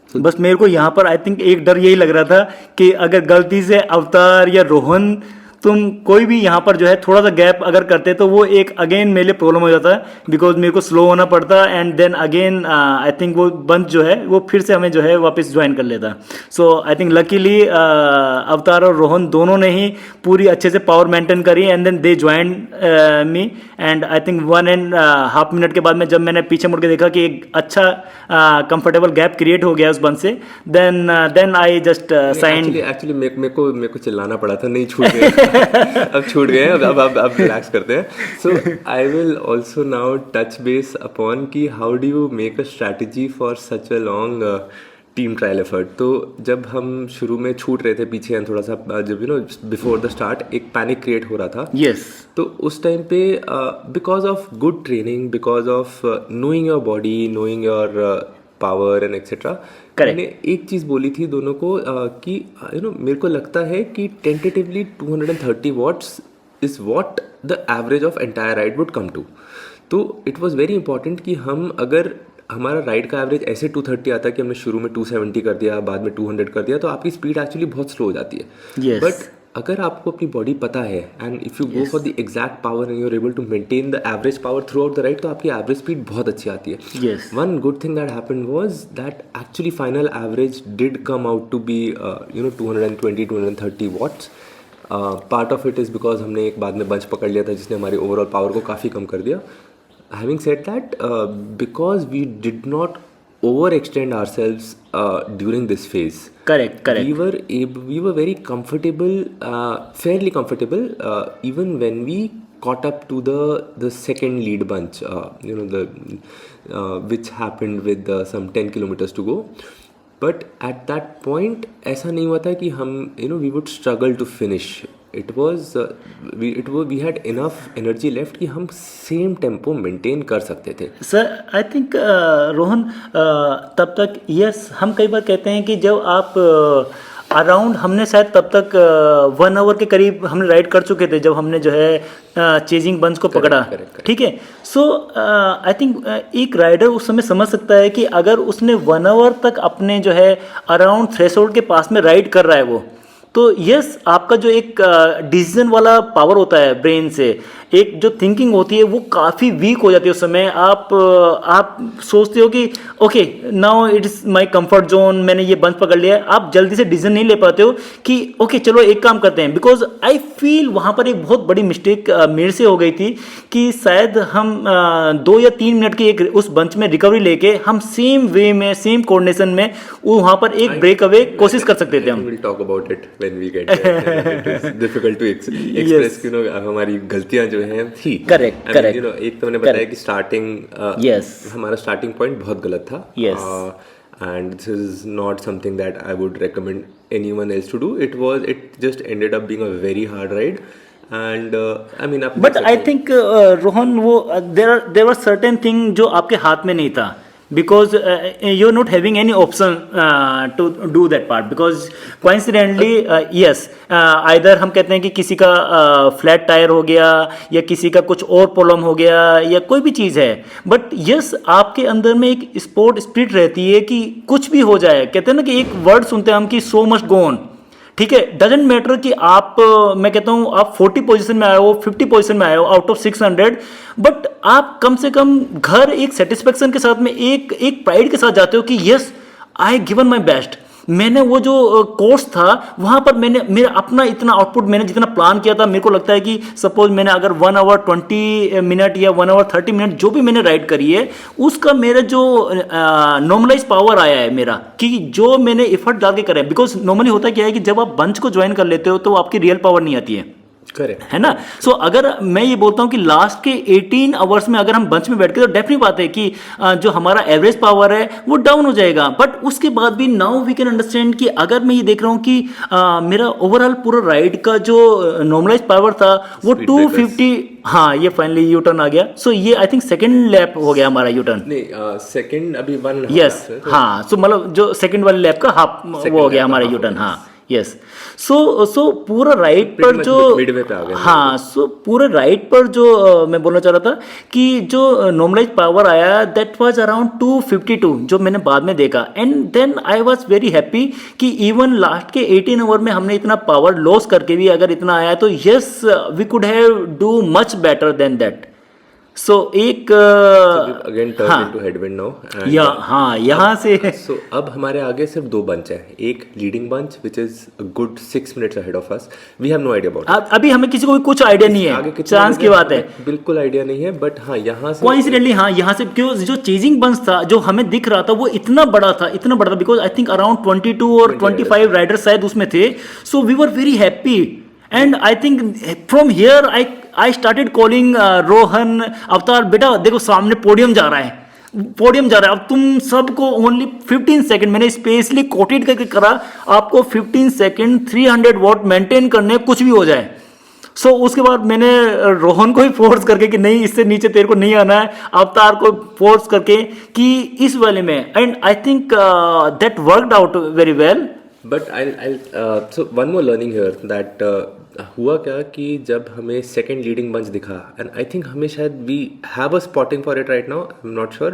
बस मेरे को यहाँ पर आई थिंक एक डर यही लग रहा था कि अगर गलती से अवतार या रोहन तुम कोई भी यहाँ पर जो है थोड़ा सा गैप अगर करते तो वो एक अगेन मेरे लिए प्रॉब्लम हो जाता है, बिकॉज मेरे को स्लो होना पड़ता and then again I think वो बंद जो है वो फिर से हमें जो है वापस ज्वाइन कर लेता. सो आई थिंक लकीली अवतार और रोहन दोनों ने ही पूरी अच्छे से पावर मेंटेन करी and then they join me, and I think 1.5 minute के बाद में जब मैंने पीछे मुड़ के देखा कि एक अच्छा कंफर्टेबल गैप क्रिएट हो गया उस बंद से, then I just sign. Actually मेरे को चिल्लाना पड़ा था, नहीं छूट गए. अब छूट गए, अब रिलैक्स करते हैं. So I will also now touch base upon कि how do you make a strategy for such a long team trial effort. तो जब हम शुरू में छूट रहे थे पीछे थोड़ा सा, जब बिफोर द स्टार्ट एक पैनिक क्रिएट हो रहा था. यस. तो उस टाइम पे because of good training, because of knowing your body, knowing your power and etcetera, मैंने एक चीज़ बोली थी दोनों को कि मेरे को लगता है कि tentatively 230 watts is what the average of entire ride would come to. तो इट वाज वेरी इंपॉर्टेंट कि हम अगर हमारा राइड का एवरेज ऐसे 230 आता कि हमने शुरू में 270 कर दिया, बाद में 200 कर दिया, तो आपकी स्पीड एक्चुअली बहुत स्लो हो जाती है. बट अगर आपको अपनी बॉडी पता है and if you go for the exact power and you are able to maintain the average power throughout the ride, तो आपकी एवरेज स्पीड बहुत अच्छी आती है. One good thing that happened was that actually final average did come out to be 220-230 watts. Part of it is because हमने एक बाद में बंच पकड़ लिया था जिसने हमारी ओवरऑल पावर को काफ़ी कम कर दिया. Having said that, because we did not overextend ourselves during this phase. Correct. We were very comfortable, fairly comfortable, even when we caught up to the second lead bunch. Which happened with some 10 kilometers to go. But at that point, ऐसा नहीं हुआ था कि हम we would struggle to finish. It was we had enough energy left कि हम same tempo maintain कर सकते थे. सर आई थिंक रोहन तब तक यस हम कई बार कहते हैं कि जब आप अराउंड हमने शायद तब तक 1 आवर के करीब हमने राइड कर चुके थे जब हमने जो है चेजिंग बंच को पकड़ा. ठीक है. सो आई थिंक एक राइडर उस समय समझ सकता है कि अगर उसने 1 आवर तक अपने जो है अराउंड थ्रेशोल्ड के पास में राइड कर रहा है वो, तो यस आपका जो एक डिसीजन वाला पावर होता है ब्रेन से, एक जो थिंकिंग होती है वो काफ़ी वीक हो जाती है उस समय. आप सोचते हो कि okay now it is my comfort zone, मैंने ये बंच पकड़ लिया है. आप जल्दी से डिसीजन नहीं ले पाते हो कि ओके चलो एक काम करते हैं. बिकॉज आई फील वहाँ पर एक बहुत बड़ी मिस्टेक मेरे से हो गई थी कि शायद हम 2 या 3 मिनट की एक उस बंच में रिकवरी लेके हम सेम वे में सेम कोऑर्डिनेशन में वहाँ पर एक ब्रेक अवे कोशिश कर सकते थे. हम will talk about it when we get there. It is difficult to express हमारी गलतियां जो हैं थी. करेक्ट. एक तो मैंने बताया कि स्टार्टिंग हमारा स्टार्टिंग पॉइंट बहुत गलत था. And this is not something that I would recommend anyone else to do. It just ended up being a very hard ride. And I mean, but I think Rohan, there were certain things जो आपके हाथ में नहीं था. Because you're not having any option to do that part. Because coincidentally, yes, either हम कहते हैं कि किसी का फ्लैट टायर हो गया या किसी का कुछ और प्रॉब्लम हो गया या कोई भी चीज़ है, बट यस आपके अंदर में एक स्पोर्ट स्पिरिट रहती है कि कुछ भी हो जाए. कहते हैं ना कि एक वर्ड सुनते हैं हम कि सो मस्ट गो ऑन. ठीक है. डजेंट मैटर कि आप मैं कहता हूँ आप 40 पोजीशन में आए हो, 50 पोजीशन में आए हो आउट ऑफ 600, बट आप कम से कम घर एक सेटिस्फेक्शन के साथ में एक प्राइड के साथ जाते हो कि yes I given my best. मैंने वो जो कोर्स था वहाँ पर मैंने मेरा अपना इतना आउटपुट मैंने जितना प्लान किया था, मेरे को लगता है कि सपोज मैंने अगर 1 आवर 20 मिनट या 1 आवर 30 मिनट जो भी मैंने राइड करी है, उसका मेरा जो नॉर्मलाइज पावर आया है मेरा, कि जो मैंने एफर्ट डाल के करा है। बिकॉज नॉर्मली होता क्या है कि जब आप बंच को ज्वाइन कर लेते हो तो आपकी रियल पावर नहीं आती है, करेक्ट है ना। सो अगर मैं ये बोलता हूँ कि लास्ट के 18 आवर्स में अगर हम बंच में बैठ के, तो डेफिनेट बात है कि जो हमारा एवरेज पावर है वो डाउन हो जाएगा। बट उसके बाद भी नाउ वी कैन अंडरस्टैंड कि अगर मैं ये देख रहा हूँ कि मेरा ओवरऑल पूरा राइड का जो नॉर्मलाइज पावर था वो Speed 250, हाँ ये फाइनली यू टर्न आ गया। सो ये आई थिंक सेकेंड लैप हो गया हमारा यू टर्न। नहीं, सेकंड अभी 1.5 यस, हाँ, सो मतलब जो सेकंड वाले लैप का हाफ वो हो गया हमारा यू टर्न, हाँ यस। सो पूरा राइट पर जो मिडवे पे आ गए। हाँ, सो पूरे राइट पर जो मैं बोलना चाह रहा था कि जो नॉर्मलाइज पावर आया दैट वाज अराउंड 252 जो मैंने बाद में देखा। And then I was very happy कि इवन लास्ट के 18 ओवर में हमने इतना पावर लॉस करके भी अगर इतना आया तो yes we could have do much better than that. So एक again turn into headwind now, या हाँ यहाँ से सो अब हमारे आगे सिर्फ 2 बंच है, एक leading bunch which is good 6 minutes ahead of us, we have no idea about. अभी हमें किसी को भी कुछ आइडिया नहीं आगे है, कितना चांस की बात है, बिल्कुल आइडिया नहीं है। बट हाँ यहाँ से कोइंसिडेंटली हाँ यहाँ से क्यों जो चेजिंग बंच था जो हमें दिख रहा था वो इतना बड़ा था, इतना बड़ा था, बिकॉज आई थिंक अराउंड 22 और 25 राइडर्स शायद उसमें थे। So we were very happy and I think from here I started calling Rohan, Avtar बेटा देखो सामने पोडियम जा रहा है, पोडियम जा रहा है। अब तुम सबको ओनली 15 सेकंड मैंने स्पेशली कोटेड करके करा, आपको 15 सेकंड 300 वॉट मेंटेन करने, कुछ भी हो जाए। सो उसके बाद मैंने रोहन को ही फोर्स करके कि नहीं इससे नीचे तेरे को नहीं आना है, अवतार को फोर्स करके कि इस वाले में, and I think that worked out very well. But so one more learning here that हुआ क्या कि जब हमें सेकंड लीडिंग बंच दिखा, एंड आई थिंक हमें शायद we have a spotting for it right now, I am not sure,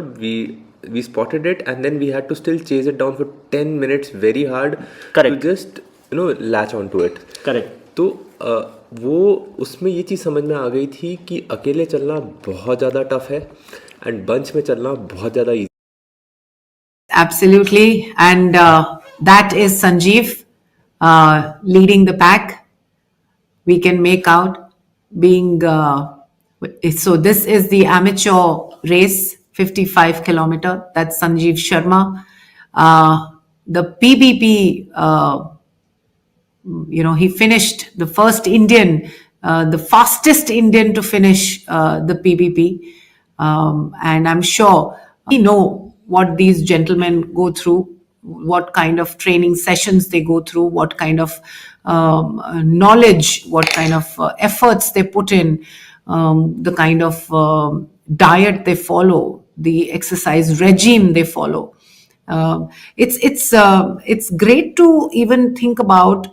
we spotted it and then we had to still chase it down for 10 minutes very hard. Correct. To just latch onto it. Correct. तो वो उसमें ये चीज़ समझ में आ गई थी कि अकेले चलना बहुत ज़्यादा टफ है एंड बंच में चलना बहुत ज़्यादा easy. Absolutely. And that is Sanjeev leading the pack. We can make out being, so this is the amateur race, 55 kilometer. That's Sanjeev Sharma. The PBP, he finished the first Indian, the fastest Indian to finish the PBP. And I'm sure we know what these gentlemen go through, what kind of training sessions they go through, what kind of knowledge, what kind of efforts they put in, the kind of diet they follow, the exercise regime they follow. It's great to even think about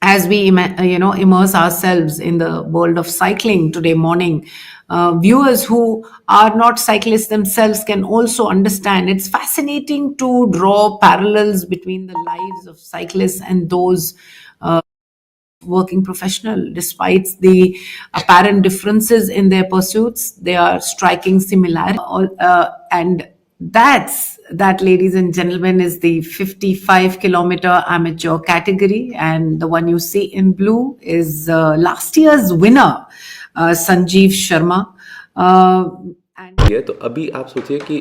as we immerse ourselves in the world of cycling today morning. Viewers who are not cyclists themselves can also understand. It's fascinating to draw parallels between the lives of cyclists and those working professional. Despite the apparent differences in their pursuits, they are striking similarity. And that, ladies and gentlemen, is the 55 kilometer amateur category. And the one you see in blue is last year's winner, Sanjeev Sharma. ये तो अभी आप सोचिए कि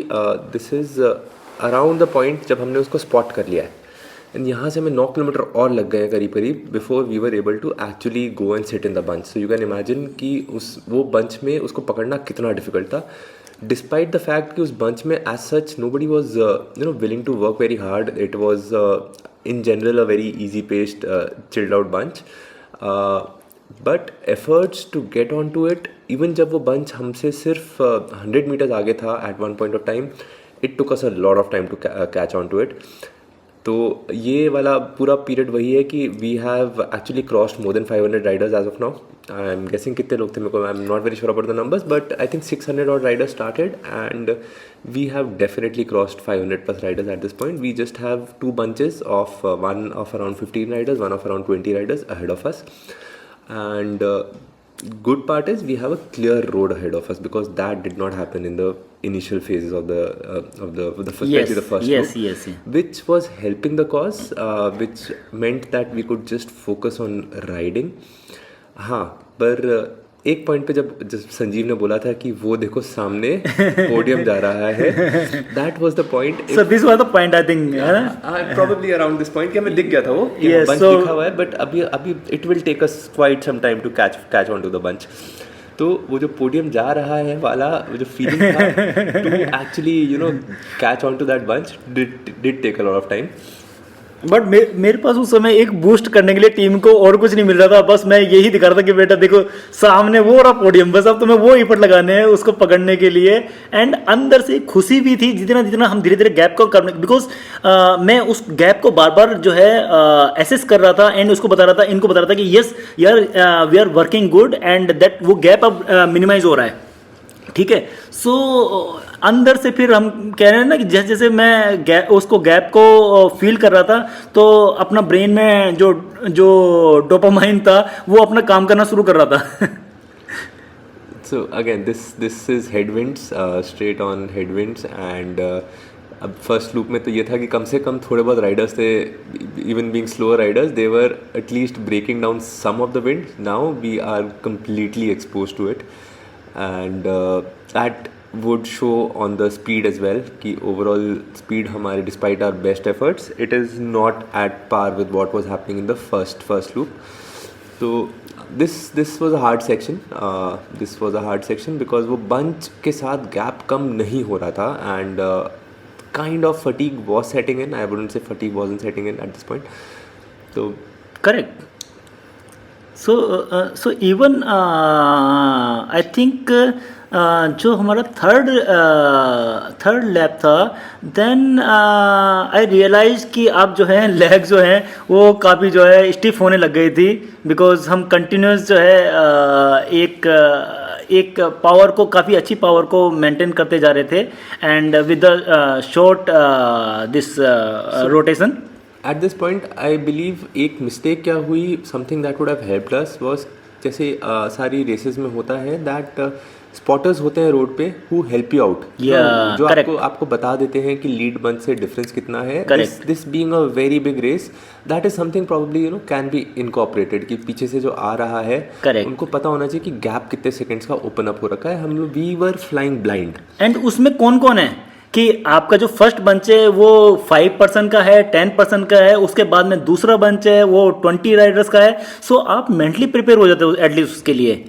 this is around the point जब हमने उसको spot कर लिया है, एंड यहाँ से हमें 9 किलोमीटर और लग गए करीब करीब before we were able to actually go and sit in the bunch. So you can imagine कि वो बंच में उसको पकड़ना कितना डिफिकल्ट था, डिस्पाइट द फैक्ट कि उस बंच में as such nobody was willing to work very hard. It was in general a very easy paced chilled out bunch, but efforts to get on to it, even जब वो bunch हमसे सिर्फ 100 metres आगे था at one point of time, it took us a lot of time to catch on to it. तो ये वाला पूरा पीरियड वही है कि we have actually crossed more than 500 riders as of now. I am guessing कितने लोग थे मेरे को, I am not very sure about the numbers, but I think 600 और riders started and we have definitely crossed 500 plus riders at this point. We just have 2 bunches of one of around 15 riders, one of around 20 riders ahead of us, and good part is we have a clear road ahead of us because that did not happen in the initial phases of the first, Yes, especially the first yes, loop, yes, yeah. which was helping the cause, which meant that we could just focus on riding. हाँ, पर एक point पे जब संजीव ने बोला था कि वो देखो सामने पोडियम जा रहा है, that was the point. So this was the point, I think. Probably around this point कि हमें दिख गया था वो कि Yes, बंच so- दिखा हुआ है, बट अभी it will take us quite some time to catch on to the bunch. तो वो जो पोडियम जा रहा है वाला वो जो फीलिंग था to actually catch on to that bunch did take a lot of time. But मेरे पास उस समय एक बूस्ट करने के लिए टीम को और कुछ नहीं मिल रहा था, बस मैं यही दिखा रहा था कि बेटा देखो सामने वो रहा पोडियम, बस अब तुम्हें वो एफर्ट लगाने हैं उसको पकड़ने के लिए. एंड अंदर से खुशी भी थी जितना जितना हम धीरे धीरे गैप को करने, बिकॉज मैं उस गैप को बार बार जो है एसेस कर रहा था एंड उसको बता रहा था, इनको बता रहा था कि यस यार we are working good and that वो गैप अब मिनिमाइज हो रहा है. ठीक है. सो अंदर से फिर हम कह रहे हैं ना कि जैसे जैसे मैं उसको गैप को फील कर रहा था तो अपना ब्रेन में जो डोपामाइन था वो अपना काम करना शुरू कर रहा था. So again, this is headwinds, straight on headwinds, and अब फर्स्ट लूप में तो ये था कि कम से कम थोड़े बहुत राइडर्स थे, even being slower riders, they were at least breaking down some of the wind. Now we are completely expose to it, and that would show on the speed as well कि overall speed हमारे despite our best efforts it is not at par with what was happening in the first loop. So this was a hard section. This was a hard section because वो bunch के साथ gap कम नहीं हो रहा था, and kind of fatigue was setting in. I wouldn't say fatigue wasn't setting in at this point. So correct. So even I think जो हमारा third lap था, देन आई रियलाइज कि अब जो है लेग जो है वो काफ़ी जो है स्टिफ होने लग गई थी, बिकॉज हम कंटिन्यूस जो है एक पावर को, काफ़ी अच्छी पावर को मेंटेन करते जा रहे थे, and with the short this rotation. At this point, I believe एक मिस्टेक क्या हुई, something that would have helped us was जैसे सारी रेसेस में होता है that स्पॉटर्स होते हैं रोड पे who help you out. Yeah, जो correct. आपको बता देते हैं कि लीड बंच से डिफरेंस कितना है. Correct. This being a very big race, that is something probably can be incorporated कि पीछे से जो आ रहा है Correct. उनको पता होना चाहिए कि गैप कितने सेकंड्स का ओपन अप हो रखा है. हम लोग we were flying blind. And उसमें कौन कौन है कि आपका जो फर्स्ट बंच है वो 5% का है, 10% का है, उसके बाद में दूसरा बंच है वो 20 राइडर्स का है. सो आप मेंटली प्रिपेयर हो जाते हो एटलीस्ट उसके लिए.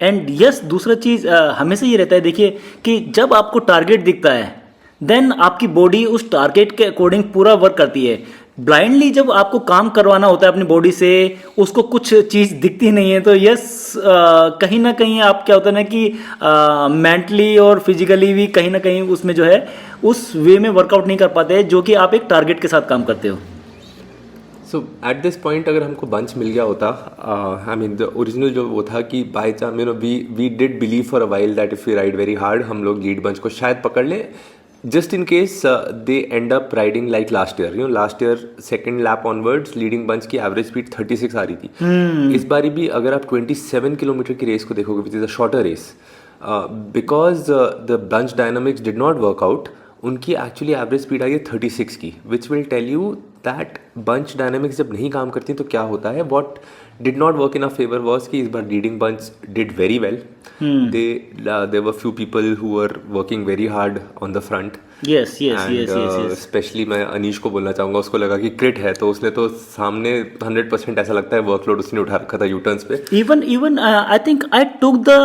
एंड यस, दूसरा चीज हमेशा ये रहता है, देखिए कि जब आपको टारगेट दिखता है देन आपकी बॉडी उस टारगेट के अकॉर्डिंग पूरा वर्क करती है. ब्लाइंडली जब आपको काम करवाना होता है अपनी बॉडी से, उसको कुछ चीज़ दिखती नहीं है, तो यस कहीं ना कहीं आप क्या होता है ना कि मेंटली और फिजिकली भी कहीं ना कहीं उसमें जो है उस वे में वर्कआउट नहीं कर पाते जो कि आप एक टारगेट के साथ काम करते हो. सो एट दिस पॉइंट अगर हमको बंच मिल गया होता, आई मीन द ओरिजिनल जो वो था कि by chance we did believe for a while that if we ride very hard हम लोग लीड बंच को शायद पकड़ ले, just in case they end up riding like last year. Last year second lap onwards leading bunch की average speed 36 आ रही थी. इस बारी भी अगर आप 27 किलोमीटर की रेस को देखोगे, which is a shorter race, because the bunch dynamics did not work out, उनकी एक्चुअली एवरेज स्पीड आई है 36 की, which will tell you that bunch dynamics जब नहीं काम करती तो क्या होता है. What did not work in a favour was कि इस बार leading bunch did very well. There were few people who were working very hard on the front. Yes. Specially मैं अनीश को बोलना चाहूँगा, उसको लगा कि क्रिट है तो उसने तो सामने 100% ऐसा लगता है वर्कलोड उसने उठा रखा था यूटर्न्स पे. Even I think I took the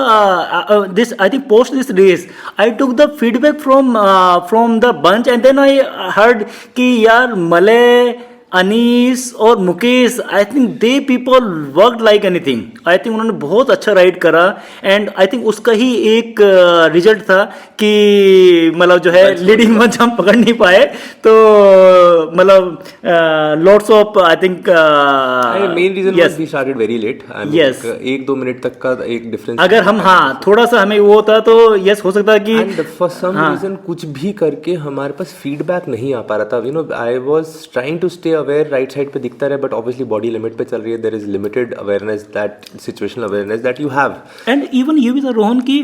this I think post this race I took the feedback from the bunch and then I heard कि यार मले, अनीस और मुकेश, आई think they people worked like anything. I think उन्होंने बहुत अच्छा ride करा and I think उसका ही एक रिजल्ट था कि मतलब जो है लीडिंग मंच हम पकड़ नहीं पाए. तो मतलब lots of I think main reason was we started very late. Yes. 1-2 minute तक का एक डिफरेंस. अगर हम थोड़ा सा हमें वो होता तो यस हो सकता है कि एंड फॉर सम रीजन कुछ भी करके हमारे पास फीडबैक नहीं आ पा रहा था. I was trying to stay aware right side पे दिखता रहे, बट ऑब्वियसली बॉडी लिमिट पे चल रही है, there is limited awareness, that situational awareness that you have. And even ये भी था रोहन की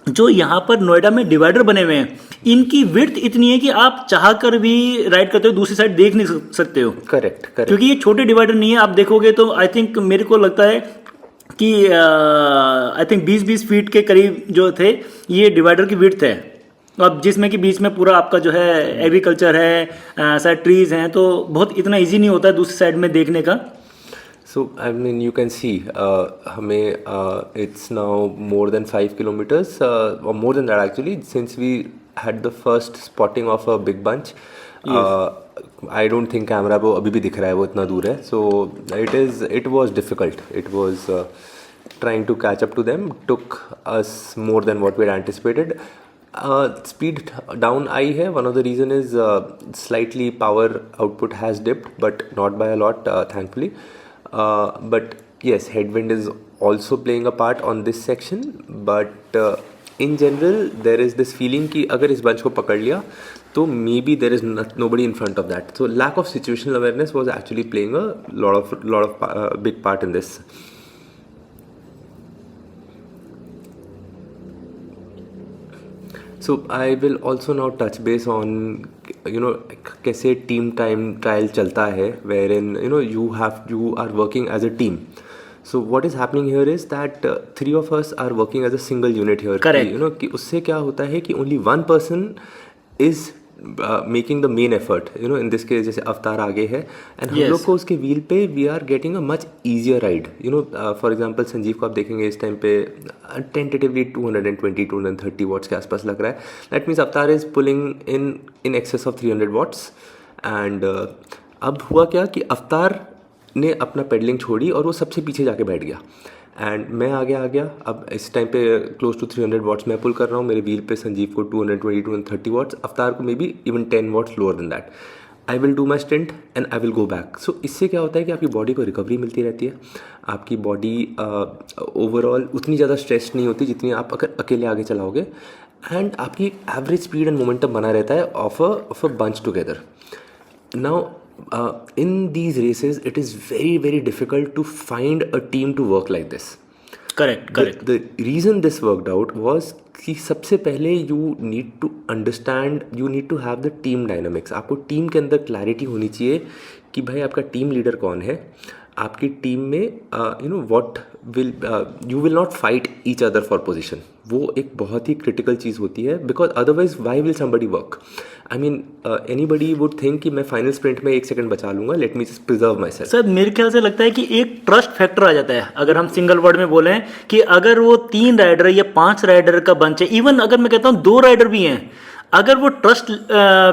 जो यहाँ पर नोएडा में डिवाइडर बने हुए हैं, इनकी विड्थ इतनी है कि आप चाह कर भी राइड करते हो दूसरी साइड देख नहीं सकते हो. करेक्ट. क्योंकि ये छोटे डिवाइडर नहीं है. आप देखोगे तो आई थिंक मेरे को लगता है कि आई थिंक 20-20 फीट के करीब जो थे ये डिवाइडर की विड्थ है. अब जिसमें कि बीच में पूरा आपका जो है एग्रीकल्चर है, साइड ट्रीज हैं, तो बहुत इतना इजी नहीं होता है दूसरी साइड में देखने का. So I mean you can see हमें it's now more than 5 kilometers or more than that actually, since we had the first spotting of a big bunch. I don't think camera वो अभी भी दिख रहा है, वो इतना दूर है. So it was difficult. It was trying to catch up to them took us more than what we had anticipated. Speed down आई है. One of the reason is slightly power output has dipped, but not by a lot, thankfully. But yes, headwind is also playing a part on this section, but in general there is this feeling कि अगर इस bunch को पकड़ लिया तो maybe there is nobody in front of that. So lack of situational awareness was actually playing a lot of big part in this. So I will also now touch base on कैसे team time trial चलता है, wherein you are working as a team. So what is happening here is that 3 of us are working as a single unit here. Correct. कि उससे क्या होता है कि only one person is making the main effort. In this case जैसे अवतार आगे है एंड हम लोग को उसके व्हील पे we are getting a much easier ride. For example Sanjeev को आप देखेंगे इस टाइम पे टेंटेटिवली 220-230 वॉट्स के आसपास लग रहा है. That means Avtar is pulling in excess of 300 watts. And अब हुआ क्या कि अवतार ने अपना पेडलिंग छोड़ी और वो सबसे पीछे जाके बैठ गया एंड मैं आगे आ गया. अब इस टाइम पे क्लोज टू 300 वॉट्स मैं पुल कर रहा हूँ. मेरे व्हील पे संजीव को 220-230 वॉट्स, अवतार को maybe even 10 watts lower than that. I will do my stint and I will go back. So इससे क्या होता है कि आपकी बॉडी को रिकवरी मिलती रहती है. आपकी बॉडी ओवरऑल उतनी ज़्यादा स्ट्रेस नहीं होती जितनी आप अगर अकेले आगे चलाओगे. एंड आपकी एक एवरेज स्पीड एंड मोमेंटम बना रहता है of a bunch together. Now in these races it is very difficult to find a team to work like this. Correct. The reason this worked out was कि सबसे पहले you need to understand, you need to have the team dynamics. आपको team के अंदर clarity होनी चाहिए कि भाई आपका टीम लीडर कौन है. आपकी टीम में what will you will not fight each other for position. वो एक बहुत ही क्रिटिकल चीज़ होती है because otherwise why will somebody work. I mean anybody would think कि मैं फाइनल स्प्रिंट में 1 सेकंड बचा लूंगा, let me just preserve myself. Sir मेरे ख्याल से लगता है कि एक ट्रस्ट फैक्टर आ जाता है. अगर हम सिंगल वर्ड में बोलें कि अगर वो 3 राइडर या 5 राइडर का बंच है, इवन अगर मैं कहता हूँ 2 राइडर भी हैं, अगर वो ट्रस्ट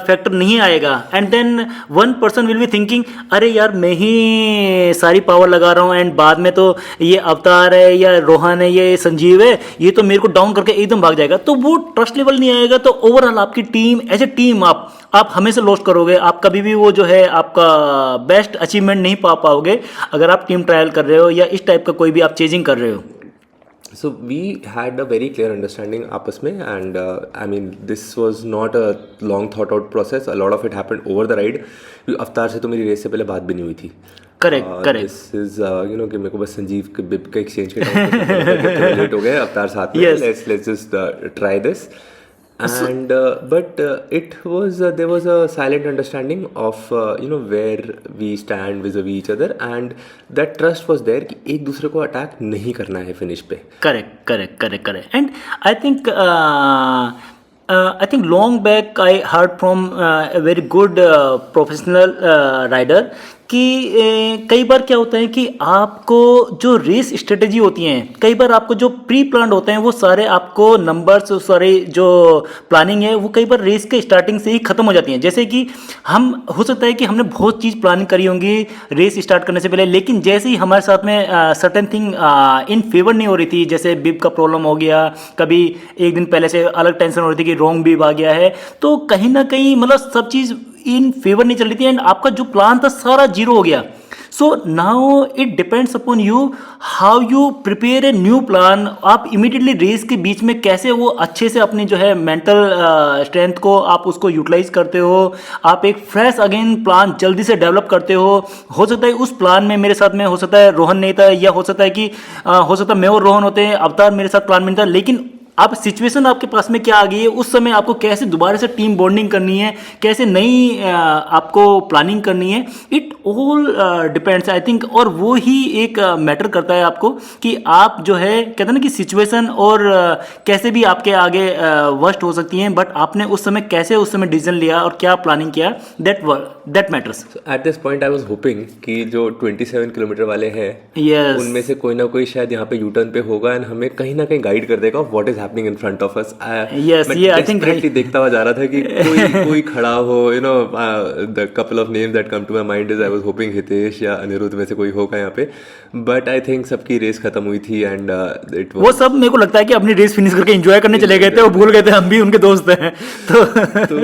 फैक्टर नहीं आएगा and then one person will be thinking अरे यार मैं ही सारी पावर लगा रहा हूँ एंड बाद में तो ये अवतार है या रोहन है ये संजीव है ये तो मेरे को डाउन करके एकदम भाग जाएगा, तो वो ट्रस्ट लेवल नहीं आएगा. तो ओवरऑल आपकी टीम एज ए टीम आप हमेशा लॉस्ट करोगे. आप कभी भी वो जो है आपका बेस्ट अचीवमेंट नहीं पा पाओगे अगर आप टीम ट्रायल कर रहे हो या इस टाइप का कोई भी आप चेजिंग कर रहे हो. So we had a very clear understanding आपस में and I mean this was not a long thought out process. A lot of it happened over the ride. अवतार से तो मेरी रेस से पहले बात भी नहीं हुई थी. करेक्ट. This is कि मेरे को बस संजीव के बिप का एक्सचेंज के टाइम लेट हो गए अवतार साथ में. Let's just try this. And but it was there was a silent understanding of where we stand vis-a-vis each other and that trust was there कि एक दूसरे को अटैक नहीं करना है फिनिश पे. Correct. And I think long back I heard from a very good professional rider कि कई बार क्या होता है कि आपको जो रेस स्ट्रेटेजी होती हैं, कई बार आपको जो प्री प्लान होते हैं वो सारे आपको नंबर्स सारे जो प्लानिंग है वो कई बार रेस के स्टार्टिंग से ही ख़त्म हो जाती हैं. जैसे कि हम हो सकता है कि हमने बहुत चीज़ प्लानिंग करी होंगी रेस स्टार्ट करने से पहले, लेकिन जैसे ही हमारे साथ में सर्टेन थिंग इन फेवर नहीं हो रही थी, जैसे बिब का प्रॉब्लम हो गया, कभी एक दिन पहले से अलग टेंशन हो रही थी कि रॉन्ग बिब आ गया है, तो कहीं ना कहीं मतलब सब चीज़ इन फेवर नहीं चल रही थी एंड आपका जो प्लान था सारा जीरो हो गया. So now it depends upon you how you prepare a new plan. आप इमीडिएटली रेस के बीच में कैसे वो अच्छे से अपनी जो है मेंटल स्ट्रेंथ को आप उसको यूटिलाइज करते हो. आप एक फ्रेश अगेन प्लान जल्दी से डेवलप करते हो सकता है उस प्लान में मेरे साथ में हो सकता है रोहन नहीं था, या हो सकता है कि हो सकता है मैं और रोहन होते हैं, अवतार मेरे साथ प्लान में नहीं था. लेकिन अब सिचुएशन आपके पास में क्या आ गई है, उस समय आपको कैसे दोबारा से टीम बॉन्डिंग करनी है, कैसे नई आपको प्लानिंग करनी है, it all depends I think. और वो ही एक मैटर करता है आपको कि आप जो है कहते हैं ना कि सिचुएशन और कैसे भी आपके आगे वर्स्ट हो सकती हैं, बट आपने उस समय कैसे उस समय डिसीजन लिया और क्या प्लानिंग किया, that matters. Eight this point I was hopping कि जो 27 किलोमीटर वाले हैं Yes. उनमें से कोई ना कोई शायद यहाँ पे यू टर्न पे होगा एंड हमें कहीं ना कहीं गाइड कर देगा what is happening in front of us. Yes, मैं yeah, I think desperately देखता हुआ जा रहा था कि कोई खड़ा हो. You know the couple of names that come to my mind is I was hoping Hitesh या अनिरुद्ध में से कोई होगा यहाँ पे, बट आई थिंक सबकी रेस खत्म हुई थी एंड इट वो सब मेरे को लगता है कि अपनी रेस फिनिश करके एंजॉय करने चले गए थे और भूल गए थे हम भी उनके दोस्त हैं. तो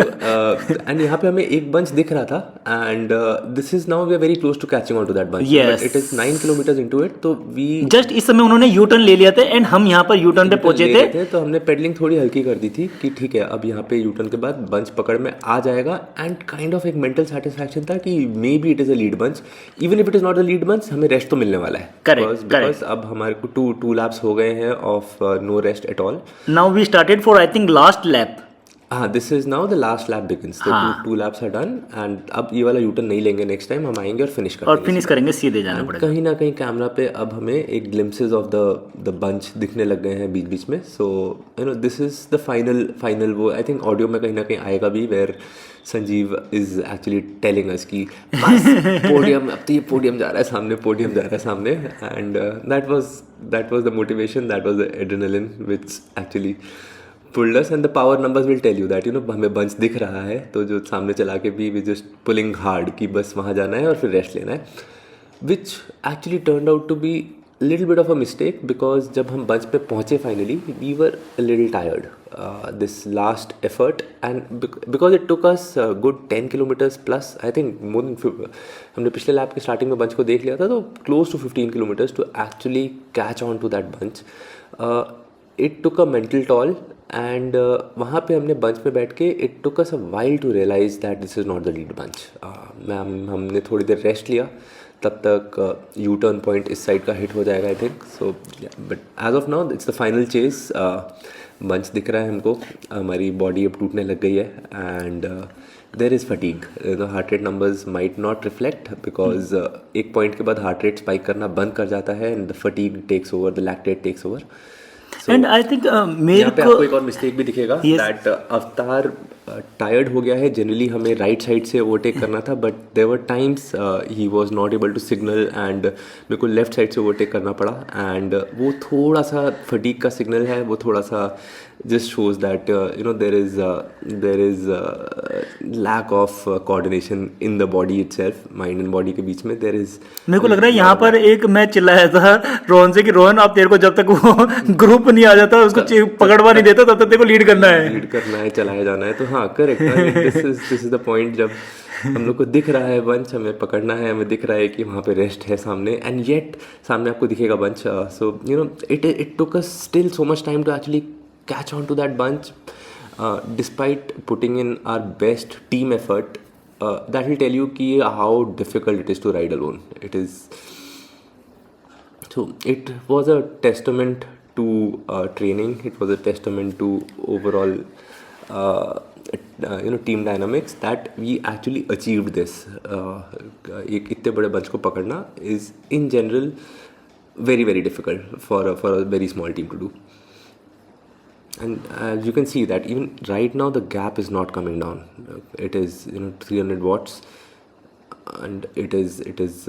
एंड यहाँ पे हमें एक बंच दिख रहा था and this is now we are very close to catching on to that bunch. Yes. It is 9 kilometres into it. तो वी जस्ट इस समय उन्होंने यू टर्न ले लिया था एंड हम यहाँ पर यू टर्न पे पहुंचे थे. तो हमने पेडलिंग थोड़ी हल्की कर दी थी कि ठीक है अब यहाँ पे यू टर्न के बाद बंच पकड़ में आ जाएगा एंड काइंड ऑफ एक मेंटल सेटिस्फैक्शन था कि may be it is a lead bunch. Even if it is not a lead bunch हमें रेस्ट तो मिलने वाला है. Correct. बिकॉज अब हमारे को टू लैप्स हो गए हैं of no rest at all. Now we started for I think last lap. हाँ this is now the last lap begins. Two laps are done and अब ये वाला यूटर्न नहीं लेंगे नेक्स्ट टाइम. हम आएंगे और फिनिश करेंगे. और फिनिश करेंगे, सीधे जाना पड़ेगा. कहीं ना कहीं कैमरा पे अब हमें एक ग्लिम्पसेस ऑफ द बंच दिखने लग गए हैं बीच बीच में. सो you no this is the final वो आई थिंक ऑडियो में कहीं ना कहीं आएगा भी where Sanjeev is actually telling us कि बस पोडियम अब तो ये पोडियम जा रहा है सामने, पोडियम जा रहा है सामने. And that was the motivation, that was the adrenaline which actually pulled us and the power numbers will tell you that हमें बंच दिख रहा है तो जो सामने चला के भी we just pulling hard कि बस वहाँ जाना है और फिर रेस्ट लेना है, which actually turned out to be little bit of a mistake because जब हम बंच पे पहुँचे finally we were a little tired this last effort and because it took us a good 10 kilometers plus I think more than हमने पिछले lap के starting में bunch को देख लिया था तो close to 15 kilometers to actually catch on to that bunch. It took a mental toll and वहाँ पे हमने बंच पे बैठ के it took us a while to realise that this is not the lead bunch. हमने थोड़ी देर rest लिया तब तक यू टर्न पॉइंट इस साइड का हिट हो जाएगा I think. So but as of now it's the final chase. Bunch दिख रहा है हमको, हमारी बॉडी अब टूटने लग गई है and there is fatigue. The heart rate numbers might not reflect because एक पॉइंट के बाद हार्ट रेट स्पाइक करना बंद कर जाता है and the fatigue takes over, the lactate takes over. And I think मेरे को आपको एक और मिस्टेक भी दिखेगा दैट अवतार टायर्ड हो गया है. जनरली हमें राइट साइड से ओवरटेक करना था बट देयर वर टाइम्स ही was not able to signal and मेरे को लेफ्ट साइड से ओवरटेक करना पड़ा एंड वो थोड़ा सा फटीग का सिग्नल है. वो थोड़ा सा just shows that there is lack of coordination in the body itself, mind and body के बीच में there is. मेरे को लग रहा है यहाँ पर एक मैं चिल्लाया था रोहन से कि रोहन आप तेरे को जब तक वो ग्रुप नहीं आ जाता उसको पकड़वा नहीं देता तब तक तेरे को लीड करना है चलाया जाना है. तो हाँ correct, this is the point जब हम लोग को दिख रहा है बंच, हमें पकड़ना है, हमें दिख रहा है कि वहाँ पे रेस्ट है सामने एंड येट सामने आपको दिखेगा bunch. So it took us still so much time to actually catch on to that bunch despite putting in our best team effort. That will tell you ki how difficult it is to ride alone. It was a testament to training. It was a testament to overall team dynamics that we actually achieved this. एक इतने बड़े bunch को पकड़ना is in general very very difficult for a very small team to do. And as you can see that even right now the gap is not coming down. It is 300 watts and it is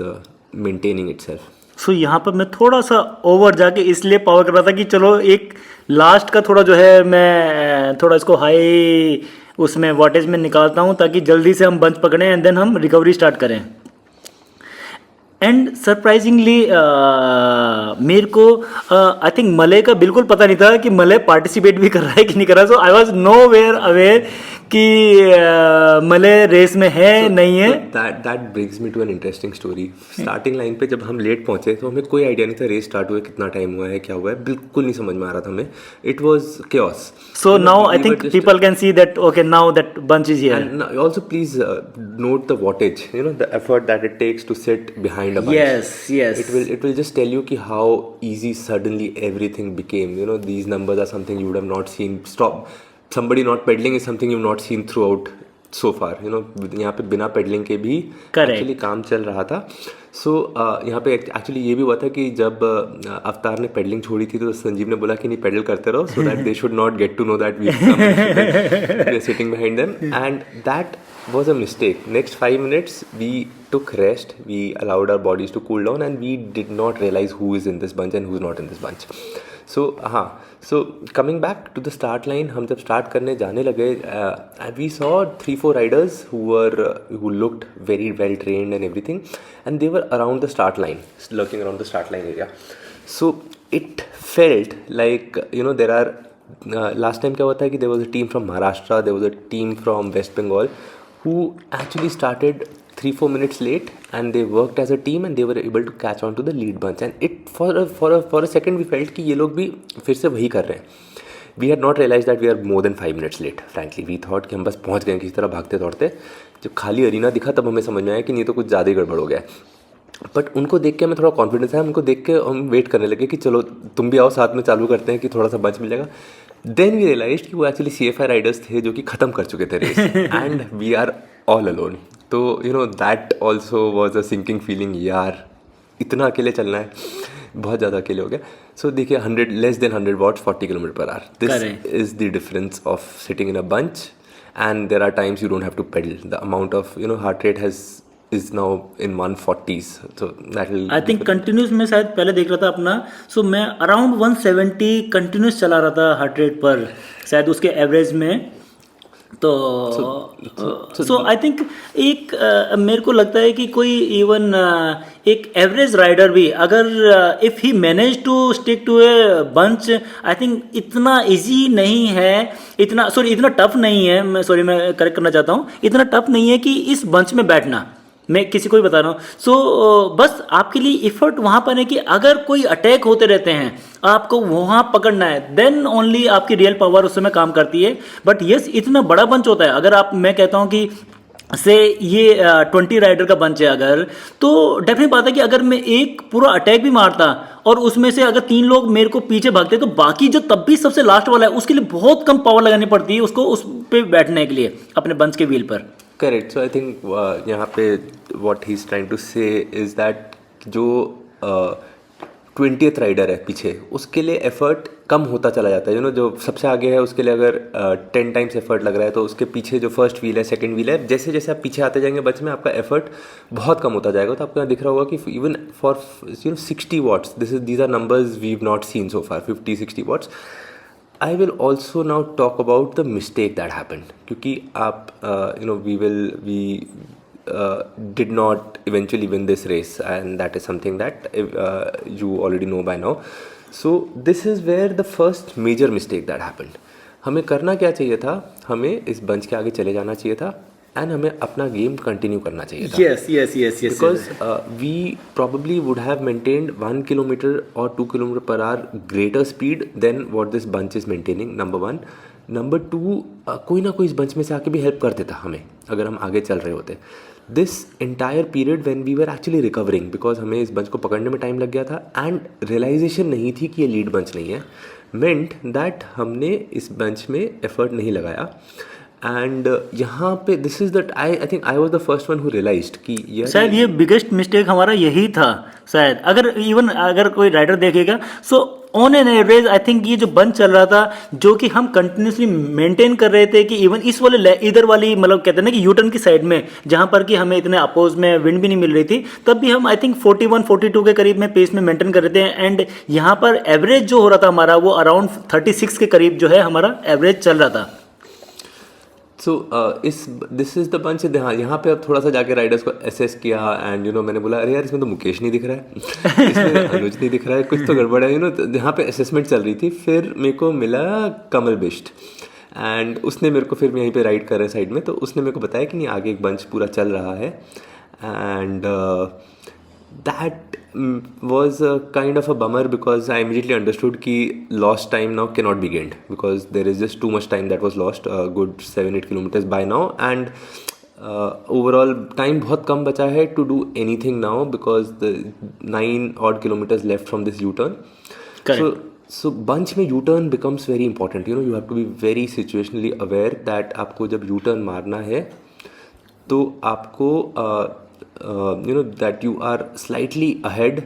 maintaining itself. So यहाँ पर मैं थोड़ा सा over जाके इसलिए power कर रहा था कि चलो एक लास्ट का थोड़ा जो है मैं थोड़ा इसको हाई उसमें वाटेज में निकालता हूँ ताकि जल्दी से हम बंच पकड़ें एंड देन हम रिकवरी स्टार्ट करें. एंड सरप्राइजिंगली मेरे को आई थिंक मलय का बिल्कुल पता नहीं था कि मलय पार्टिसिपेट भी कर रहा है कि नहीं कर रहा है. So I was nowhere aware कि मले रेस में है नहीं है। That brings me to an interesting story. Starting line पे जब हम लेट पहुंचे तो हमें कोई आइडिया नहीं था रेस स्टार्ट हुए कितना टाइम हुआ है क्या हुआ है, बिल्कुल नहीं समझ में आ रहा था हमें। It was chaos. So now I think people can see that okay now that bunch is here. And also please note the wattage, the effort that it takes to sit behind a bunch. Yes. It will just tell you ki how easy suddenly everything became. These numbers are something you would have not seen. Somebody not pedaling is something you've not seen throughout so far. यहाँ पे बिना pedalling के भी actually काम चल रहा था। सो यहाँ पे एक्चुअली ये भी हुआ था कि जब अवतार ने पेडलिंग छोड़ी थी तो संजीव ने बोला कि नहीं पेडल करते रहो, so that they should not get to know that we are sitting behind them, and that was a mistake. Next 5 minutes we took rest, we allowed our bodies to cool down, and we did not realize who is in this bunch and who's not in this bunch. So coming back to the start line, हम जब start करने जाने लगे, we saw 3-4 riders who looked very well trained and everything, and they were around the start line, lurking around the start line area. So it felt like there are last time क्या हुआ था कि there was a team from Maharashtra, there was a team from West Bengal who actually started 3-4 minutes late, and they worked as a team and they were able to catch on to the lead bunch, and it for a second we felt कि ये लोग भी फिर से वही कर रहे हैं. We had not realized that we are more than 5 minutes late. Frankly, we thought कि हम बस पहुंच गए किसी तरह भागते दौड़ते. जब खाली अरीना दिखा तब हमें समझ में आया कि नहीं तो कुछ ज़्यादा ही गड़बड़ हो गया. बट उनको देख के हमें थोड़ा कॉन्फिडेंस है, उनको देख के हम वेट करने लगे कि चलो तुम भी आओ साथ में चालू करते हैं कि थोड़ा सा बच मिलेगा. देन वी रियलाइज कि वो एक्चुअली CFI राइडर्स थे जो कि ख़त्म कर चुके थे race, and we are all alone. तो that also was a sinking feeling, यार इतना अकेले चलना है, बहुत ज़्यादा अकेले हो गए. सो देखिए 100 less than 100 watts 40 km/h. This is the difference of sitting in a bunch, and there are times you don't have to pedal. The amount of heart rate is now in 140s, so that will I think continuous में शायद पहले देख रहा था अपना, so मैं around 170 continuous चला रहा था हार्ट रेट पर शायद उसके एवरेज में. तो सो आई थिंक एक मेरे को लगता है कि कोई इवन एक एवरेज राइडर भी अगर if he manage to stick to a bunch, I think इतना इजी नहीं है, इतना टफ नहीं है. मैं करेक्ट करना चाहता हूँ, इतना टफ नहीं है कि इस बंच में बैठना. मैं किसी को भी बता रहा हूँ. सो बस आपके लिए इफर्ट वहाँ पर है कि अगर कोई अटैक होते रहते हैं आपको वहाँ पकड़ना है, देन ओनली आपकी रियल पावर उस समय काम करती है. बट यस इतना बड़ा बंच होता है. अगर मैं कहता हूँ कि से ये 20 राइडर का बंच है अगर, तो डेफिनेट बात है कि अगर मैं एक पूरा अटैक भी मारता और उसमें से अगर 3 लोग मेरे को पीछे भागते तो बाकी जो तब भी सबसे लास्ट वाला है उसके लिए बहुत कम पावर लगानी पड़ती है उसको उस पे बैठने के लिए अपने बंच के व्हील पर. करेक्ट. सो आई थिंक यहाँ पे what he is trying to say is that जो 20th राइडर है पीछे उसके लिए एफर्ट कम होता चला जाता है. जो सबसे आगे है उसके लिए अगर 10 टाइम्स एफर्ट लग रहा है तो उसके पीछे जो फर्स्ट व्हील है सेकंड व्हील है, जैसे जैसे आप पीछे आते जाएंगे बच में आपका एफर्ट बहुत कम होता जाएगा. तो आपको यहाँ दिख रहा होगा कि even for 60 watts, these are numbers we have not seen so far, 50-60 watts. I will also now talk about the mistake that happened, क्योंकि आप we did not eventually win this race, and that is something that you already know by now. So this is where the first major mistake that happened. हमें करना क्या चाहिए था, हमें इस bunch के आगे चले जाना चाहिए था एंड हमें अपना गेम कंटिन्यू करना चाहिए था. Yes. Because we probably would have maintained 1 kilometer or 2 km/h greater speed than what this bunch is maintaining. Number 1. Number 2, कोई ना कोई इस बंच में से आके भी हेल्प कर देता हमें अगर हम आगे चल रहे होते. This entire period when we were actually recovering, because हमें इस बंच को पकड़ने में टाइम लग गया था एंड रियलाइजेशन नहीं थी कि ये लीड बंच नहीं है, meant that हमने इस बंच में एफर्ट नहीं लगाया. एंड यहाँ पे this is that I think I was the first one who realised कि शायद ये बिगेस्ट मिस्टेक हमारा यही था शायद. अगर कोई राइडर देखेगा, so on an average I think ये जो बंच चल रहा था जो कि हम कंटिन्यूसली मेंटेन कर रहे थे कि इवन इस वाले इधर वाली मतलब कहते हैं ना कि यूटर्न की साइड में जहां पर कि हमें इतने अपोज में विंड भी नहीं मिल रही थी, तब भी हम आई थिंक 41-42 के करीब में पेस में मेंटेन कर रहे थे. एंड यहाँ पर एवरेज जो हो रहा था हमारा वो अराउंड 36 के करीब जो है हमारा एवरेज चल रहा था. सो दिस इज द बंच. यहाँ पे अब थोड़ा सा जाके राइडर्स को एसेस किया एंड मैंने बोला अरे यार इसमें तो मुकेश नहीं दिख रहा है, इसमें अनुज नहीं दिख रहा है, कुछ तो गड़बड़ है. यहाँ पे असेसमेंट चल रही थी. फिर मेरे को मिला कमल बिष्ट एंड उसने मेरे को, फिर यहीं पे राइड कर रहे हैं साइड में, तो उसने मेरे को बताया कि नहीं आगे एक बंच पूरा चल रहा है. And that was a kind of a bummer because I immediately understood कि lost time now cannot be gained because there is just too much time that was lost, a good 7-8 kilometers by now, and overall time बहुत कम बचा है to do anything now because the 9 odd kilometers left from this U-turn. Correct. So bunch में U-turn becomes very important. You know, you have to be very situationally aware that आपको जब U-turn मारना है तो आपको you know that you are slightly ahead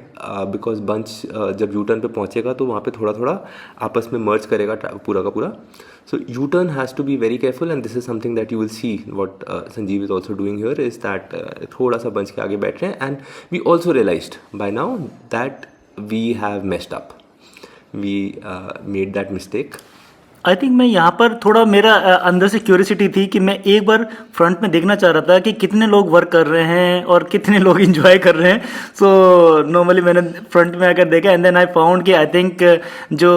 because bunch जब U-turn पे पहुंचेगा तो वहाँ पे थोड़ा थोड़ा आपस में merge करेगा पूरा का पूरा. So U-turn has to be very careful, and this is something that you will see what Sanjeev is also doing here is that थोड़ा सा bunch के आगे बैठ रहे हैं, and we also realized by now that we have messed up. We made that mistake. I think मैं यहाँ पर थोड़ा मेरा अंदर से क्यूरियोसिटी थी कि मैं एक बार फ्रंट में देखना चाह रहा था कि कितने लोग वर्क कर रहे हैं और कितने लोग इंजॉय कर रहे हैं. सो नॉर्मली मैंने फ्रंट में आकर देखा एंड देन आई फाउंड कि आई थिंक जो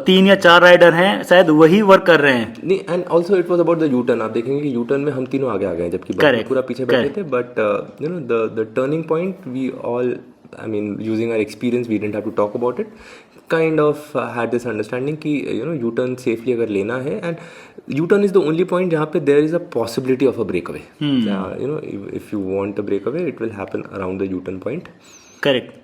3 या 4 राइडर हैं शायद वही वर्क कर रहे हैं. नहीं, and also it was about the U-turn. आप देखेंगे कि U-turn में हम तीनों आगे आ गए जबकि Correct, पूरा पीछे बैठे correct. थे. But you know the turning point we all, I mean, using our experience, we didn't have to talk about it. Kind of had this understanding कि you know U-turn safely अगर लेना है, and U-turn is the only point जहाँ पे there is a possibility of a breakaway. You know, if you want a breakaway, it will happen around the U-turn point. Correct.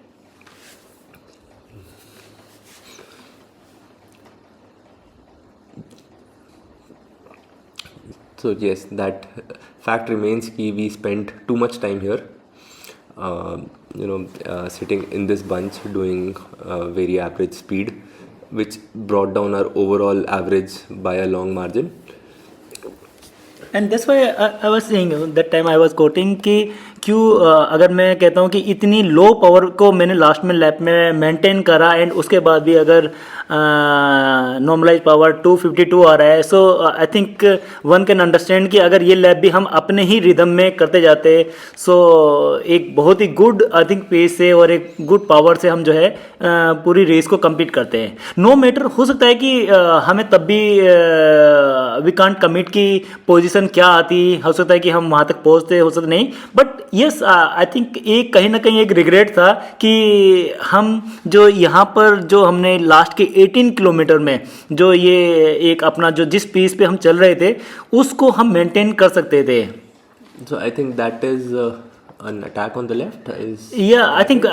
So yes, that fact remains कि we spent too much time here. You know, sitting in this bunch doing very average speed, which brought down our overall average by a long margin. And that's why I was saying that time I was coating कि क्यों अगर मैं कहता हूँ कि इतनी low power को मैंने लास्ट में लैप में मेंटेन करा एंड उसके बाद भी अगर नॉर्मलाइज पावर 252 आ रहा है, so I think one can understand कि अगर ये लैप भी हम अपने ही रिदम में करते जाते सो एक बहुत ही गुड आई थिंक पेस से और एक गुड पावर से हम जो है पूरी रेस को कंप्लीट करते हैं. नो मैटर, हो सकता है कि हमें तब भी वी कांट कमिट की पोजीशन क्या आती, हो सकता है कि हम वहाँ तक पहुँचते, हो सकता नहीं. बट यस आई थिंक एक कहीं ना कहीं एक रिग्रेट था कि हम जो यहाँ पर जो हमने लास्ट के 18 किलोमीटर में जो ये एक अपना जो जिस पेस पे हम चल रहे थे उसको हम मेंटेन कर सकते थे. So I think that is an attack on the left is. Yeah, I think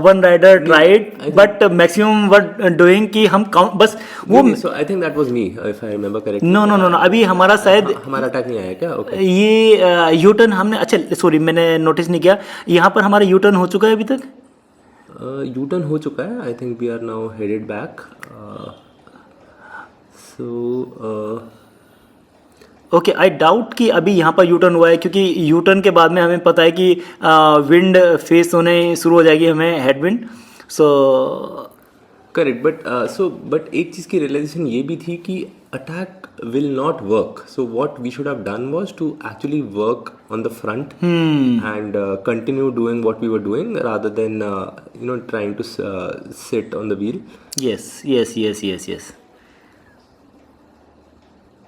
one rider tried, but maximum were doing कि हम count बस वो. So I think that was me if I remember correctly. No, अभी हमारा शायद हमारा attack नहीं आया क्या? Okay. ये U-turn हमने, अच्छा सॉरी मैंने नोटिस नहीं किया, यहाँ पर हमारा U-turn हो चुका है अभी तक. U-turn हो चुका है. I think we are now headed back. Okay, I doubt कि अभी यहाँ पर U-turn हुआ है क्योंकि U-turn के बाद में हमें पता है कि विंड फेस होने शुरू हो जाएगी हमें हेडविंड. सो करेक्ट, बट एक चीज़ की रियलाइजेशन ये भी थी कि attack will not work. So what we should have done was to actually work on the front and continue doing what we were doing rather than you know trying to sit on the wheel. Yes.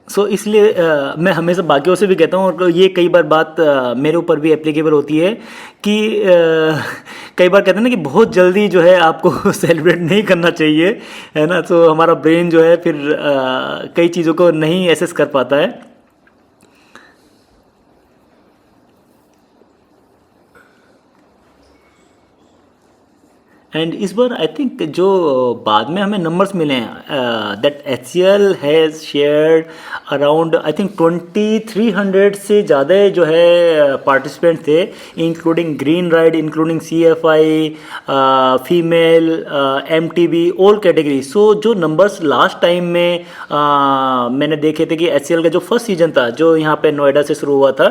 So इसलिए मैं हमेशा बाकियों से भी कहता हूँ और ये कई बार बात मेरे ऊपर भी एप्लीकेबल होती है कि कई बार कहते हैं ना कि बहुत जल्दी जो है आपको सेलिब्रेट नहीं करना चाहिए, है ना. तो हमारा ब्रेन जो है फिर कई चीज़ों को नहीं एसेस कर पाता है. एंड इस बार आई थिंक जो बाद में हमें नंबर्स मिले हैं that HCL has shared around I think 2300 से ज़्यादा जो है पार्टिसिपेंट थे, including green ride, including CFI, female, MTB, all category. So जो नंबर्स लास्ट टाइम में मैंने देखे थे कि HCL का जो फर्स्ट सीजन था जो यहाँ पे नोएडा से शुरू हुआ था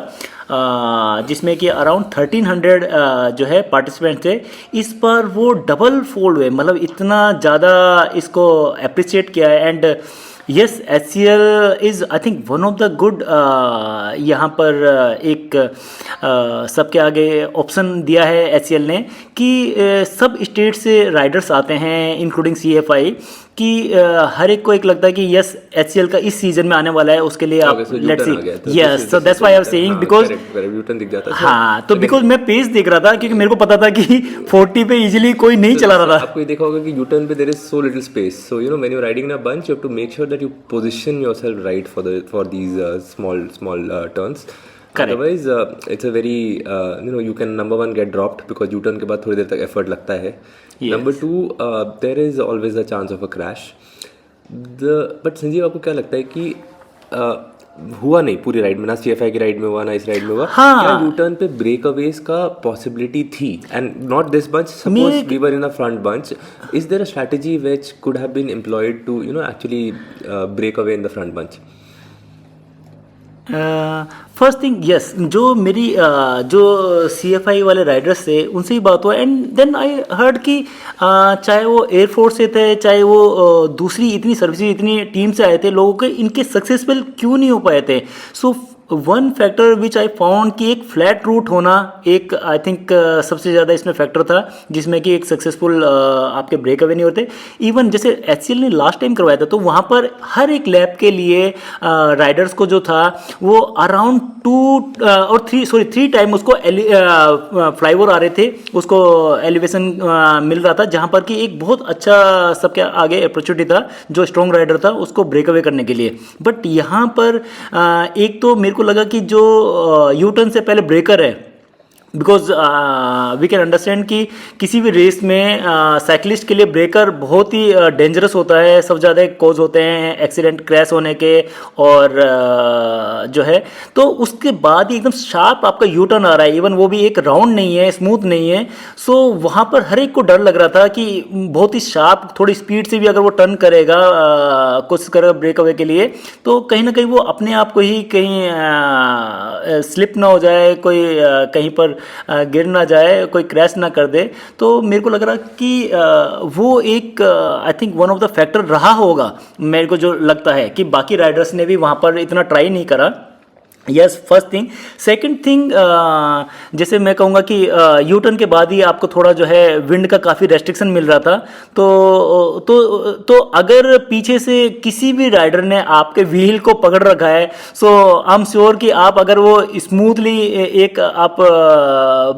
जिसमें कि अराउंड 1300 जो है पार्टिसिपेंट थे, इस पर वो डबल फोल्ड हुए, मतलब इतना ज़्यादा इसको अप्रिशिएट किया है. And yes, HCL is I think one of the good, यहाँ पर एक सबके आगे ऑप्शन दिया है HCL ने कि सब स्टेट से राइडर्स आते हैं इंक्लूडिंग CFI, कि हर एक को एक लगता है कि यस HCL का इस सीजन में आने वाला है, उसके लिए आप let's see, yes, so that's why I am saying, because दिख जाता है। हाँ, तो बिकॉज मैं पेस देख रहा था क्योंकि मेरे को पता था कि 40 पे इजीली कोई नहीं चला रहा था। आपको ये देखा होगा कि यूटर्न पे there is so little space, so you know when you are riding in a bunch you have to make sure that you position yourself right for these small turns. Otherwise, it's a very you can number one get dropped because U-turn के बाद थोड़ी देर तक effort लगता है. Yes. Number two, there is always a chance of a crash. But Sanjeev आपको क्या लगता है कि हुआ नहीं पूरी राइड में, ना CFI की राइड में हुआ ना इस राइड में हुआ, क्या U-turn पे ब्रेक अवेज का पॉसिबिलिटी थी? And not this bunch, suppose we were in a front bunch, is there a strategy which could have been employed to actually break away in the front bunch? First thing yes, जो मेरी जो CFI वाले Riders थे उनसे ही बात हुआ, and then I heard कि चाहे वो एयरफोर्स से थे, चाहे वो दूसरी इतनी सर्विसेज इतनी टीम से आए थे, लोगों के इनके सक्सेसफुल क्यों नहीं हो पाए थे? So one factor which I found कि एक फ्लैट रूट होना एक आई थिंक सबसे ज़्यादा इसमें फैक्टर था, जिसमें कि एक सक्सेसफुल आपके ब्रेक अवे नहीं होते। इवन जैसे HCL ने लास्ट टाइम करवाया था, तो वहाँ पर हर एक लैप के लिए राइडर्स को जो था वो अराउंड 3 टाइम उसको फ्लाईओवर आ रहे थे, उसको एलिवेशन मिल रहा था, जहाँ पर कि एक बहुत अच्छा सबके आगे अपॉर्चुनिटी था जो स्ट्रॉन्ग राइडर था उसको ब्रेक अवे करने के लिए। बट यहाँ पर एक तो मेरे को लगा कि जो U-turn से पहले ब्रेकर है, बिकॉज वी कैन अंडरस्टैंड कि किसी भी रेस में साइकिलिस्ट के लिए ब्रेकर बहुत ही डेंजरस होता है, सब ज़्यादा कोज होते हैं एक्सीडेंट क्रैश होने के, और जो है तो उसके बाद ही एकदम शार्प आपका U-turn आ रहा है, इवन वो भी एक राउंड नहीं है, स्मूथ नहीं है। सो वहाँ पर हर एक को डर लग रहा था कि बहुत ही शार्प थोड़ी स्पीड से भी अगर वो टर्न करेगा, कोशिश करेगा ब्रेक अवे के लिए, तो कहीं ना कहीं वो अपने आप को ही कहीं स्लिप ना हो जाए, कोई कहीं पर गिर ना जाए, कोई क्रैश ना कर दे। तो मेरे को लग रहा कि वो एक आई think one of the factor रहा होगा, मेरे को जो लगता है कि बाकी राइडर्स ने भी वहाँ पर इतना ट्राई नहीं करा। Yes, first thing. Second thing, जैसे मैं कहूँगा कि U-turn के बाद ही आपको थोड़ा जो है विंड का काफ़ी रेस्ट्रिक्शन मिल रहा था, तो अगर पीछे से किसी भी राइडर ने आपके व्हील को पकड़ रखा है, सो आई एम श्योर कि आप अगर वो स्मूथली एक आप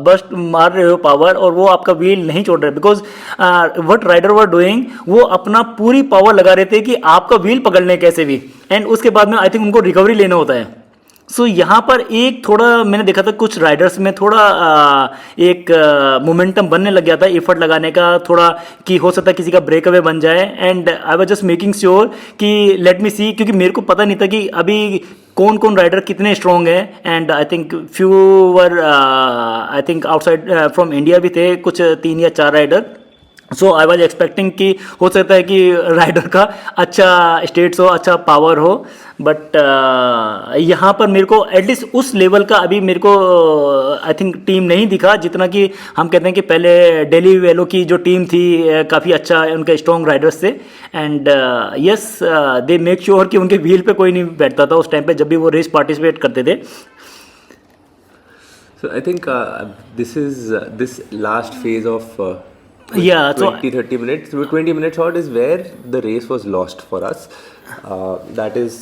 बस्ट मार रहे हो पावर और वो आपका व्हील नहीं छोड़ रहे, because what rider were doing, वो अपना पूरी पावर लगा रहे थे कि आपका व्हील पकड़ने कैसे भी, एंड उसके बाद में आई थिंक उनको रिकवरी लेना होता है। सो यहाँ पर एक थोड़ा मैंने देखा था कुछ राइडर्स में थोड़ा एक मोमेंटम बनने लग गया था, एफर्ट लगाने का थोड़ा, कि हो सकता है किसी का ब्रेक अवे बन जाए, and I was just making sure कि लेट मी सी, क्योंकि मेरे को पता नहीं था कि अभी कौन कौन राइडर कितने स्ट्रॉन्ग है, and I think few were I think outside from India भी थे, कुछ 3 या 4 rider. So I was expecting कि हो सकता है कि राइडर का अच्छा स्टेट्स हो, अच्छा पावर हो, बट यहाँ पर मेरे को एटलीस्ट उस लेवल का अभी मेरे को आई थिंक टीम नहीं दिखा, जितना कि हम कहते हैं कि पहले डेली वेलो की जो टीम थी काफ़ी अच्छा उनके स्ट्रॉन्ग राइडर्स थे, and yes they make sure कि उनके व्हील पे कोई नहीं बैठता था उस टाइम पे जब भी वो रेस पार्टिसिपेट करते थे। So I think this last phase of 20-30 minutes, 20 minutes short is where the race was lost for us. That is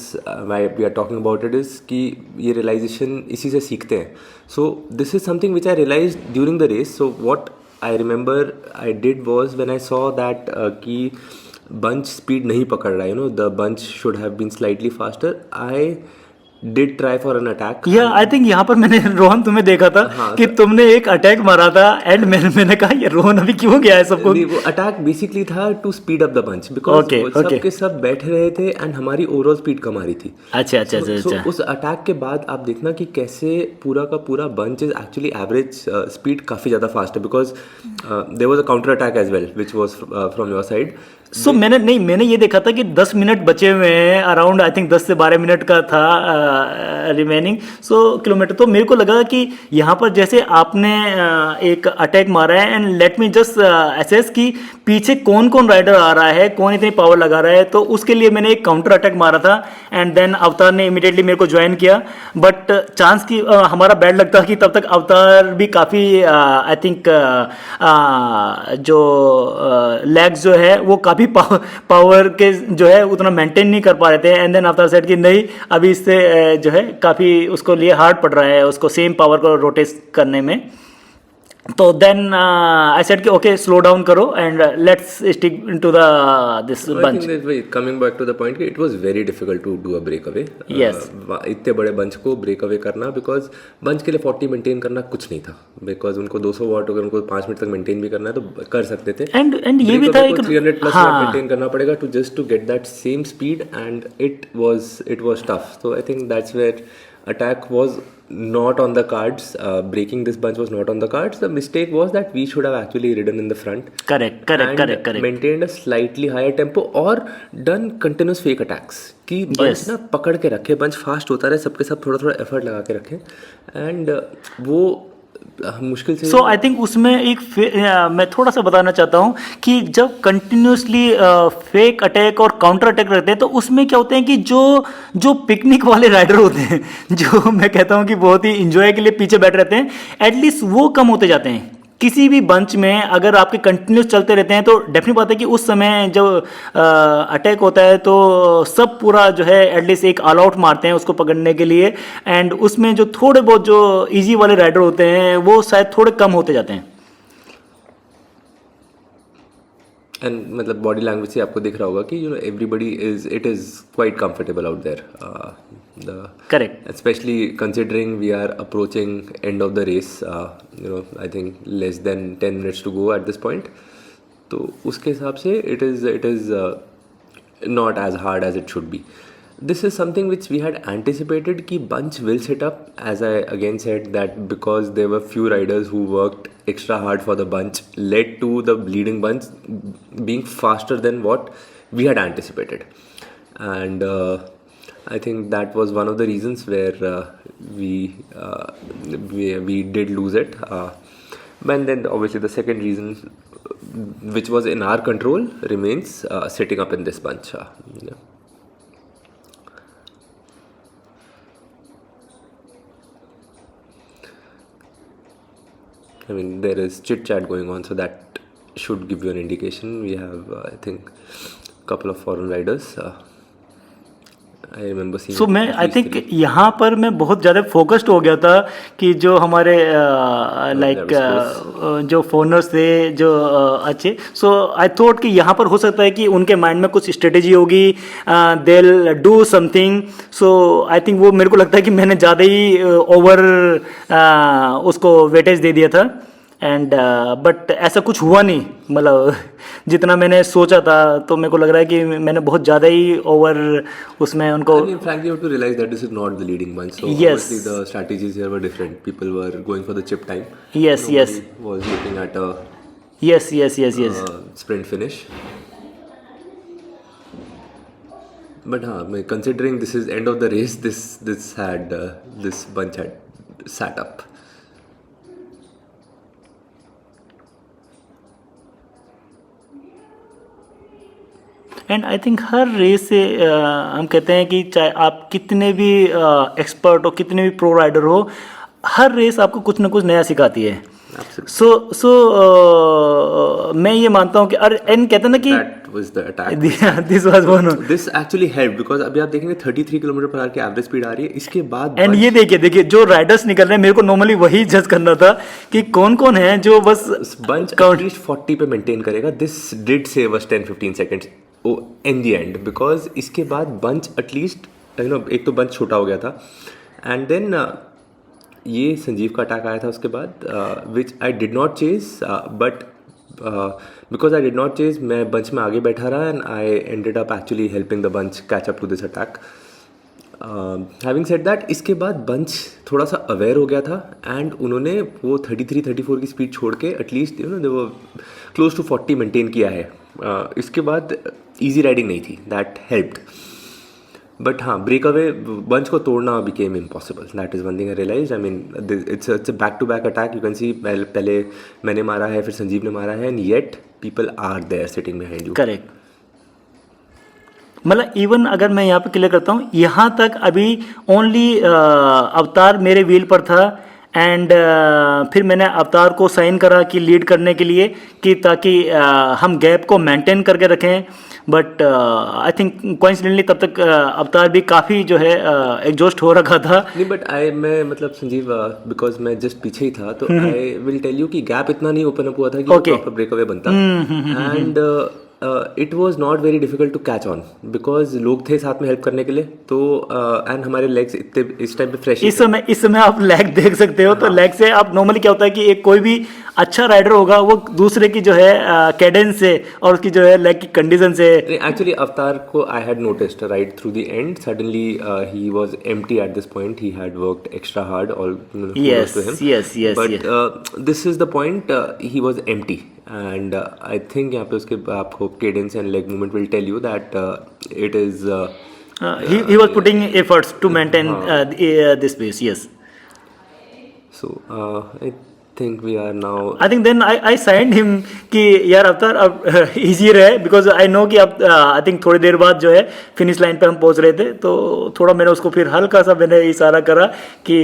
why we are talking about it, is कि ये realization इसी से सीखते हैं. So this is something which I realized during the race. So what I remember I did was when I saw that कि bunch speed नहीं पकड़ रहा है, the bunch should have been slightly faster. I did try for an attack. Yeah, I think यहाँ पर मैंने रोहन तुम्हें देखा था कि तुमने एक अटैक मारा था, एंड मैंने कहा ये रोहन अभी क्यों गया है सबको। वो अटैक बेसिकली था to speed up the bunch, because सब के सब बैठ रहे थे एंड हमारी ओवरऑल स्पीड कम आ रही थी। अच्छा। उस अटैक के बाद आप देखना कि कैसे पूरा का पूरा bunch is actually average speed काफी ज्यादा फास्ट है, because there was a counter attack as well which was from your side. So मैंने ये देखा था कि 10 मिनट बचे हुए हैं, अराउंड आई थिंक 10 से 12 मिनट का था रिमेनिंग 100 किलोमीटर। तो मेरे को लगा कि यहाँ पर जैसे आपने एक अटैक मारा है, and let me just assess कि पीछे कौन कौन राइडर आ रहा है, कौन इतनी पावर लगा रहा है। तो उसके लिए मैंने एक काउंटर अटैक मारा था, एंड देन अवतार ने इमीडिएटली मेरे को ज्वाइन किया। बट चांस की हमारा बैड लगता कि तब तक अवतार भी काफ़ी आई थिंक जो लेग्स जो है वो काफ़ी पावर के जो है उतना मेंटेन नहीं कर पा रहे थे। एंड देन अवतार सेड कि नहीं, अभी इससे जो है काफ़ी उसको लिए हार्ड पड़ रहा है उसको सेम पावर को रोटेट करने में। तो देन आई सेड कि ओके स्लो डाउन करो and let's stick to the this bunch. Coming back to the point कि it was very difficult to do a break away. Yes, इतने बड़े bunch को ब्रेक अवे करना, because bunch के लिए 40 maintain करना कुछ नहीं था, बिकॉज उनको 200 वॉट अगर उनको 5 मिनट तक मेंटेन भी करना है तो कर सकते थे। एंड ये भी था एक 300 प्लस मेंटेन करना पड़ेगा to just to get that same speed, and it was tough. So I think that's where attack was not on the cards. Breaking this bunch was not on the cards. The mistake was that we should have actually ridden in the front. correct. Maintained a slightly higher tempo और done continuous fake attacks. कि bunch ना पकड़ के रखे, bunch fast होता रहे, सबके सब थोड़ा थोड़ा एफर्ट लगा के रखे, एंड वो मुश्किल से। सो आई थिंक उसमें एक मैं थोड़ा सा बताना चाहता हूँ कि जब कंटिन्यूसली फेक अटैक और काउंटर अटैक रहते हैं तो उसमें क्या होते हैं कि जो पिकनिक वाले राइडर होते हैं, जो मैं कहता हूँ कि बहुत ही इंजॉय के लिए पीछे बैठ रहते हैं, एटलीस्ट वो कम होते जाते हैं। किसी भी बंच में अगर आपके कंटिन्यूस चलते रहते हैं तो डेफिनेट बात है कि उस समय जब अटैक होता है तो सब पूरा जो है एटलीस्ट एक ऑल आउट मारते हैं उसको पकड़ने के लिए, एंड उसमें जो थोड़े बहुत जो इजी वाले राइडर होते हैं वो शायद थोड़े कम होते जाते हैं। एंड मतलब बॉडी लैंग्वेज से आपको दिख रहा होगा कि everybody it is quite comfortable out there. Correct, especially considering we are approaching end of the race, I think less than 10 minutes to go at this point. तो उसके हिसाब से it is not as hard as it should be. This is something which we had anticipated कि bunch will set up, as I again said that because there were few riders who worked extra hard for the bunch led to the leading bunch being faster than what we had anticipated, and I think that was one of the reasons where we did lose it. And then obviously the second reason, which was in our control, remains setting up in this bunch. Yeah. I mean, there is chit chat going on, so that should give you an indication. We have, I think, couple of foreign riders. सो मैं आई think यहाँ पर मैं बहुत ज़्यादा focused हो गया था कि जो हमारे लाइक जो फोनर्स थे जो अच्छे, सो आई थॉट कि यहाँ पर हो सकता है कि उनके माइंड में कुछ स्ट्रेटेजी होगी, they will do something. So I think वो मेरे को लगता है कि मैंने ज़्यादा ही ओवर उसको वेटेज दे दिया था, एंड बट ऐसा कुछ हुआ नहीं, मतलब जितना मैंने सोचा था। तो मेरे को लग रहा है कि मैंने बहुत ज़्यादा ही ओवर उसमें उनको। I mean, frankly, you have to realize that this is not the leading bunch. So yes, obviously the strategies here were different. People were going for the chip time. Yes, Nobody yes. was looking at a yes. Sprint finish. But considering this is end of the race, this had this bunch had sat up. And I think हर race से हम कहते हैं कि चाहे आप कितने भी एक्सपर्ट हो, कितने भी प्रो राइडर हो, हर रेस आपको कुछ ना कुछ नया सिखाती है। सो मैं ये मानता हूँ कि एंड कहते हैं ना कि That was the attack. This was one. This actually helped because अभी आप देखेंगे 33 किलोमीटर पर आवर की एवरेज स्पीड आ रही है। इसके बाद एंड ये देखिए जो राइडर्स निकल रहे हैं, मेरे को नॉर्मली वही जज करना था कि कौन कौन है जो बस बंच एटलीस्ट 40 पे मेंटेन करेगा। This did save us 10-15 seconds in the end, because इसके बाद बंच एटलीस्ट एक तो बंच छोटा हो गया था, एंड देन ये संजीव का अटैक आया था उसके बाद, which I did not chase, but because I did not chase मैं बंच में आगे बैठा रहा, and I ended up actually helping the bunch catch up to this attack. Having said that, इसके बाद बंच थोड़ा सा अवेयर हो गया था, एंड उन्होंने वो 33-34 की स्पीड छोड़ के एटलीस्ट दे वो क्लोज टू 40 मेंटेन किया है। इसके बाद ईजी राइडिंग नहीं थी, दैट हेल्प्ड। बट हाँ, ब्रेक अवे बंच को तोड़ना became impossible. That is one thing I realise. I mean it's a back to back attack. You can see पहले मैंने मारा है, फिर संजीव ने मारा है, and yet people are there sitting behind you. Correct. मतलब इवन अगर मैं यहाँ पे क्लियर करता हूँ, यहाँ तक अभी ओनली अवतार मेरे व्हील पर था एंड फिर मैंने अवतार को साइन करा कि लीड करने के लिए, कि ताकि हम गैप को मेंटेन करके रखें. बट आई थिंक कोइंसिडेंटली तब तक अवतार भी काफ़ी जो है एग्जॉस्ट हो रखा था. नहीं, बट मैं मतलब संजीव, बिकॉज मैं जस्ट पीछे ही था, तो आई विल टेल यू कि गैप इतना नहीं ओपन अप हुआ था कि प्रॉपर ब्रेक अवे बनता. And it was not very difficult to catch on because लोग थे साथ में हेल्प करने के लिए. तो एंड हमारे लेग्स इतने इस टाइम पे फ्रेश. इस समय आप लेग देख सकते हो. तो लेग से आप नॉर्मली क्या होता है कि एक कोई भी अच्छा राइडर होगा वो दूसरे की जो है कैडेंस से और उसकी जो है लेग की कंडीशन से. एक्चुअली अवतार को I had noticed right through the end. Suddenly he was empty eight this point. He had worked extra hard all yes. But this is the point. He was empty and I think यहाँ पे उसके आपको cadence and leg movement will tell you that it is he was putting efforts to maintain this pace. Yes. So I think we are now. I think then I signed him कि यार अवतार अब easier है because I know कि अब I think थोड़ी देर बाद जो है फिनिश लाइन पे हम पहुंच रहे थे. तो थोड़ा मैंने उसको फिर हल्का सा मैंने इशारा करा कि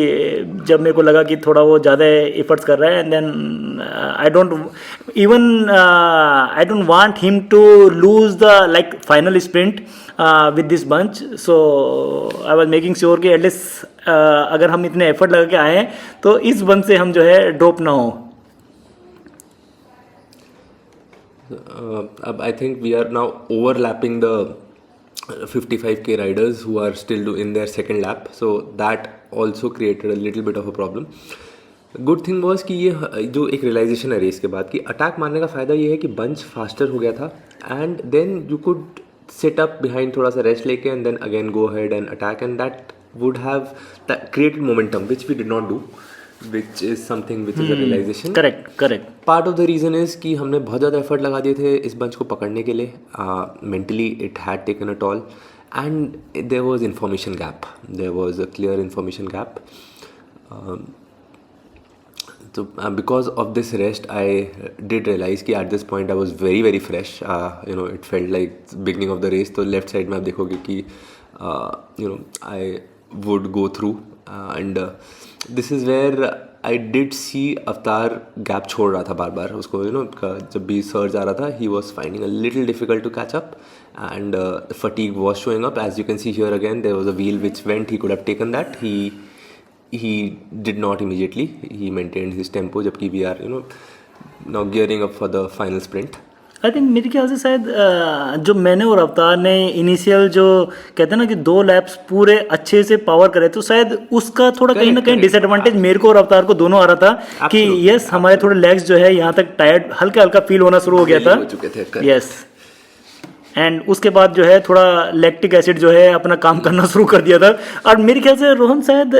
जब मेरे को लगा कि थोड़ा वो ज़्यादा एफर्ट्स कर रहा है. And then I don't want him to lose the like final sprint with this bunch. So I was making sure कि एटलीस्ट अगर हम इतने एफर्ट लगा के आए हैं तो इस बंच से हम जो है ड्रॉप ना हो. अब I think we are now overlapping the 55k riders who are still in their second lap. So that also created a little bit of a problem. Good thing was कि ये जो एक रियलाइजेशन है race के बाद कि attack मारने का फ़ायदा ये है कि बंच फास्टर हो गया था. And then you could sit up behind, थोड़ा सा रेस्ट लेके, and then again go head and attack. And that would have created momentum which we did not do, which is something which is a realisation. Correct. Part of the reason is कि हमने बहुत ज़्यादा effort लगा दिए थे इस bunch को पकड़ने के लिए. Mentally it had taken a toll and there was information gap. There was a clear information gap. So because of this rest, I did realize कि at this point I was very very fresh. It felt like beginning of the race. तो left side में आप देखोगे कि I would go through and this is where I did see अवतार gap छोड़ रहा था बार बार. उसको जब भी surge आ रहा था, he was finding a little difficult to catch up and the fatigue was showing up. As you can see here again, there was a wheel which went. He could have taken that. He did not immediately. He maintained his tempo. जबकि we are now gearing up for the final sprint. I think मेरे ख्याल से शायद जो मैंने और अवतार ने इनिशियल जो कहते हैं ना कि 2 लैप्स पूरे अच्छे से पावर करे, तो शायद उसका थोड़ा कहीं ना कहीं डिसएडवांटेज मेरे को और अवतार को दोनों आ रहा था कि यस हमारे थोड़े लेग्स जो है यहाँ तक टायर्ड हल्का हल्का फील होना शुरू हो गया था. यस. एंड उसके बाद जो है थोड़ा लैक्टिक एसिड जो है अपना काम करना शुरू कर दिया था. और मेरे ख्याल से रोहन शायद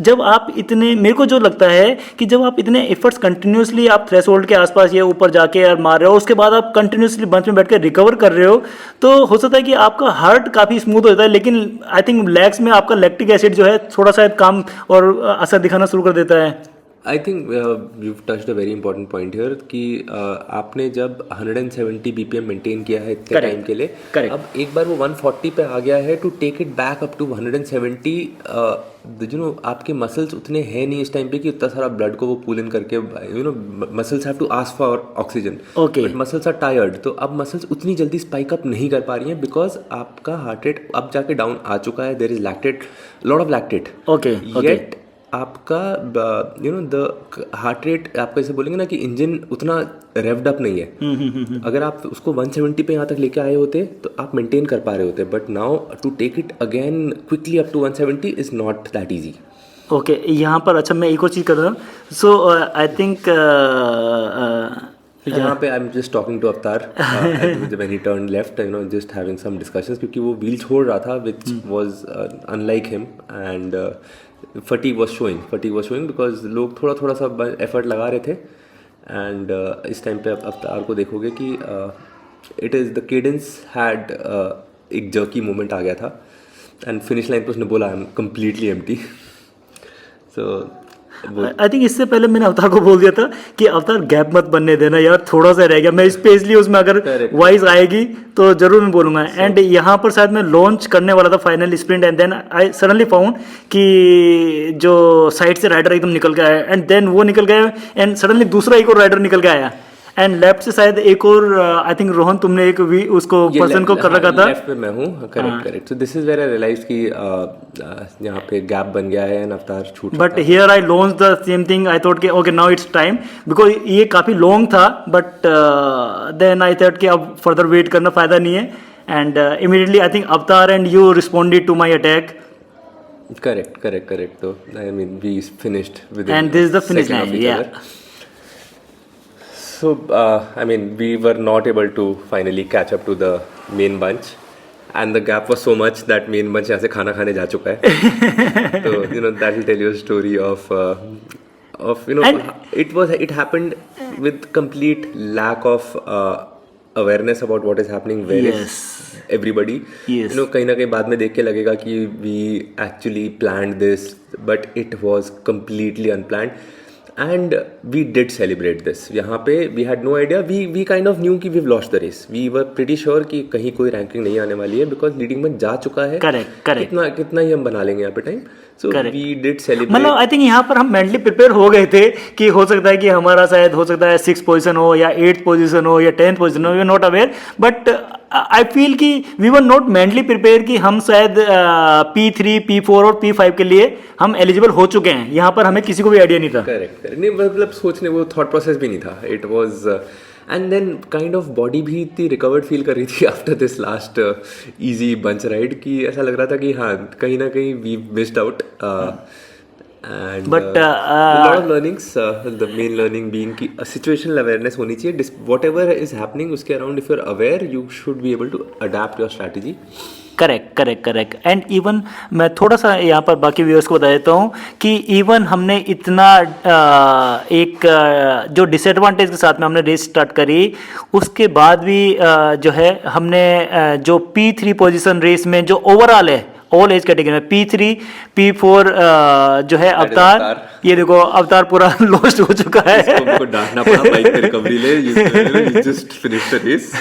जब आप इतने, मेरे को जो लगता है कि जब आप इतने एफर्ट्स कंटिन्यूसली आप थ्रेशोल्ड के आसपास या ऊपर जाके यार मार रहे हो, उसके बाद आप कंटिन्यूसली बंच में बैठ कर रिकवर कर रहे हो, तो हो सकता है कि आपका हार्ट काफ़ी स्मूथ हो जाता है. लेकिन आई थिंक लेग्स में आपका लैक्टिक एसिड जो है थोड़ा शायद काम और असर दिखाना शुरू कर देता है. I think you touched a very important point here कि आपने जब 170 BPM मेंटेन किया है इतने टाइम के लिए, अब एक बार वो 140 पे आ गया है, to take it back up to 170, आपके मसल्स उतने हैं नहीं इस टाइम पे कि उतना सारा ब्लड को वो पुल इन करके, muscles have to ask for oxygen. But muscles are tired, तो अब मसल्स उतनी जल्दी स्पाइक अप नहीं कर पा रही हैं बिकॉज आपका हार्ट रेट अब जाके डाउन आ चुका है. There is lactate, lot of lactate. Yet आपका द हार्ट रेट, आप कैसे बोलेंगे ना कि इंजन उतना रेव्ड अप नहीं है. अगर आप उसको 170 पे यहाँ तक लेके आए होते तो आप मेंटेन कर पा रहे होते, but now to take it again quickly up to 170 is not that easy. Okay, यहाँ पर अच्छा मैं एक और चीज़ कर रहा हूँ. सो आई थिंक यहाँ पे I am just talking to Avatar when he turn left, just having some discussions, क्योंकि वो व्हील छोड़ रहा था which was unlike him. And fatigue was showing because लोग थोड़ा सा एफर्ट लगा रहे थे. एंड इस टाइम पे अवतार को देखोगे कि it is the cadence had एक जर्की मोमेंट आ गया था. एंड फिनिश लाइन पे उसने बोला I am completely empty. So I think इससे पहले मैंने अवतार को बोल दिया था कि अवतार गैप मत बनने देना यार, थोड़ा सा रह गया. मैं स्पेशली उसमें अगर वाइज आएगी तो जरूर मैं बोलूंगा. एंड यहाँ पर शायद मैं लॉन्च करने वाला था final sprint and then I suddenly found कि जो साइड से राइडर एकदम निकल के आया एंड देन वो निकल गया एंड सडनली दूसरा एक और राइडर निकल के आया एंड लेफ्ट से शायद एक और आई थिंक रोहन तुमने एक भी उसको पर्सन को कर रखा था. लेफ्ट पे मैं हूँ. Correct. So this is where I realise कि यहाँ पे गैप बन गया है एंड अवतार छूट. But here I launch the same thing. I thought कि okay now it's time because ये काफी लॉन्ग था. बट देन आई थॉट कि अब फर्दर वेट करना फायदा नहीं है. And immediately I think Avatar and you responded to my attack. Correct. तो I mean we finished with and this is the finish line. या So, I mean, we were not able to finally catch up to the main bunch, and the gap was so much that main bunch यहाँ से खाना खाने जा चुका है. So, that will tell you a story of it happened with complete lack of awareness about what is happening. Where is everybody? Yes. कहीं ना कहीं बाद में देख के लगेगा कि we actually planned this, but it was completely unplanned. And we did celebrate this. यहाँ पे we had no idea. We kind of knew कि we've lost the race. We were pretty sure कि कहीं कोई रैंकिंग नहीं आने वाली है because लीडिंग में जा चुका है. करेक्ट. कितना ही हम बना लेंगे यहाँ पे time. So we did celebrate. मतलब आई थिंक यहाँ पर हम मेंटली प्रिपेयर हो गए थे कि हो सकता है कि हमारा शायद हो सकता है 6th पोजीशन हो या 8th पोजीशन हो या 10th पोजीशन हो. We are not aware but I feel कि we were not mentally prepare कि हम शायद P3, P4 और P5 के लिए हम एलिजिबल हो चुके हैं. यहाँ पर हमें किसी को भी आइडिया नहीं था. करेक्ट. नहीं मतलब सोचने वो थॉट प्रोसेस भी नहीं था. It was and then kind of body भी इतनी रिकवर्ड फील कर रही थी after this last easy bunch ride कि ऐसा लग रहा था कि हाँ कहीं ना कहीं we missed out. And But a lot of learnings. The main learning being कि situational awareness होनी चाहिए. Whatever is happening उसके around, if you're aware, you should be able to adapt your strategy. Correct. And even मैं थोड़ा सा यहाँ पर बाकी व्यूअर्स को बता देता हूँ कि इवन हमने इतना एक जो डिसएडवांटेज के साथ में हमने रेस स्टार्ट करी उसके बाद भी जो है हमने जो P3 पोजीशन रेस में जो ओवरऑल है ऑल एज कैटेगरी में P3, P4 जो है अवतार. ये देखो अवतार पूरा लॉस्ट हो चुका है. इसको डांटना पड़ा बाइक पे रिकवरी ले. You just finished the race.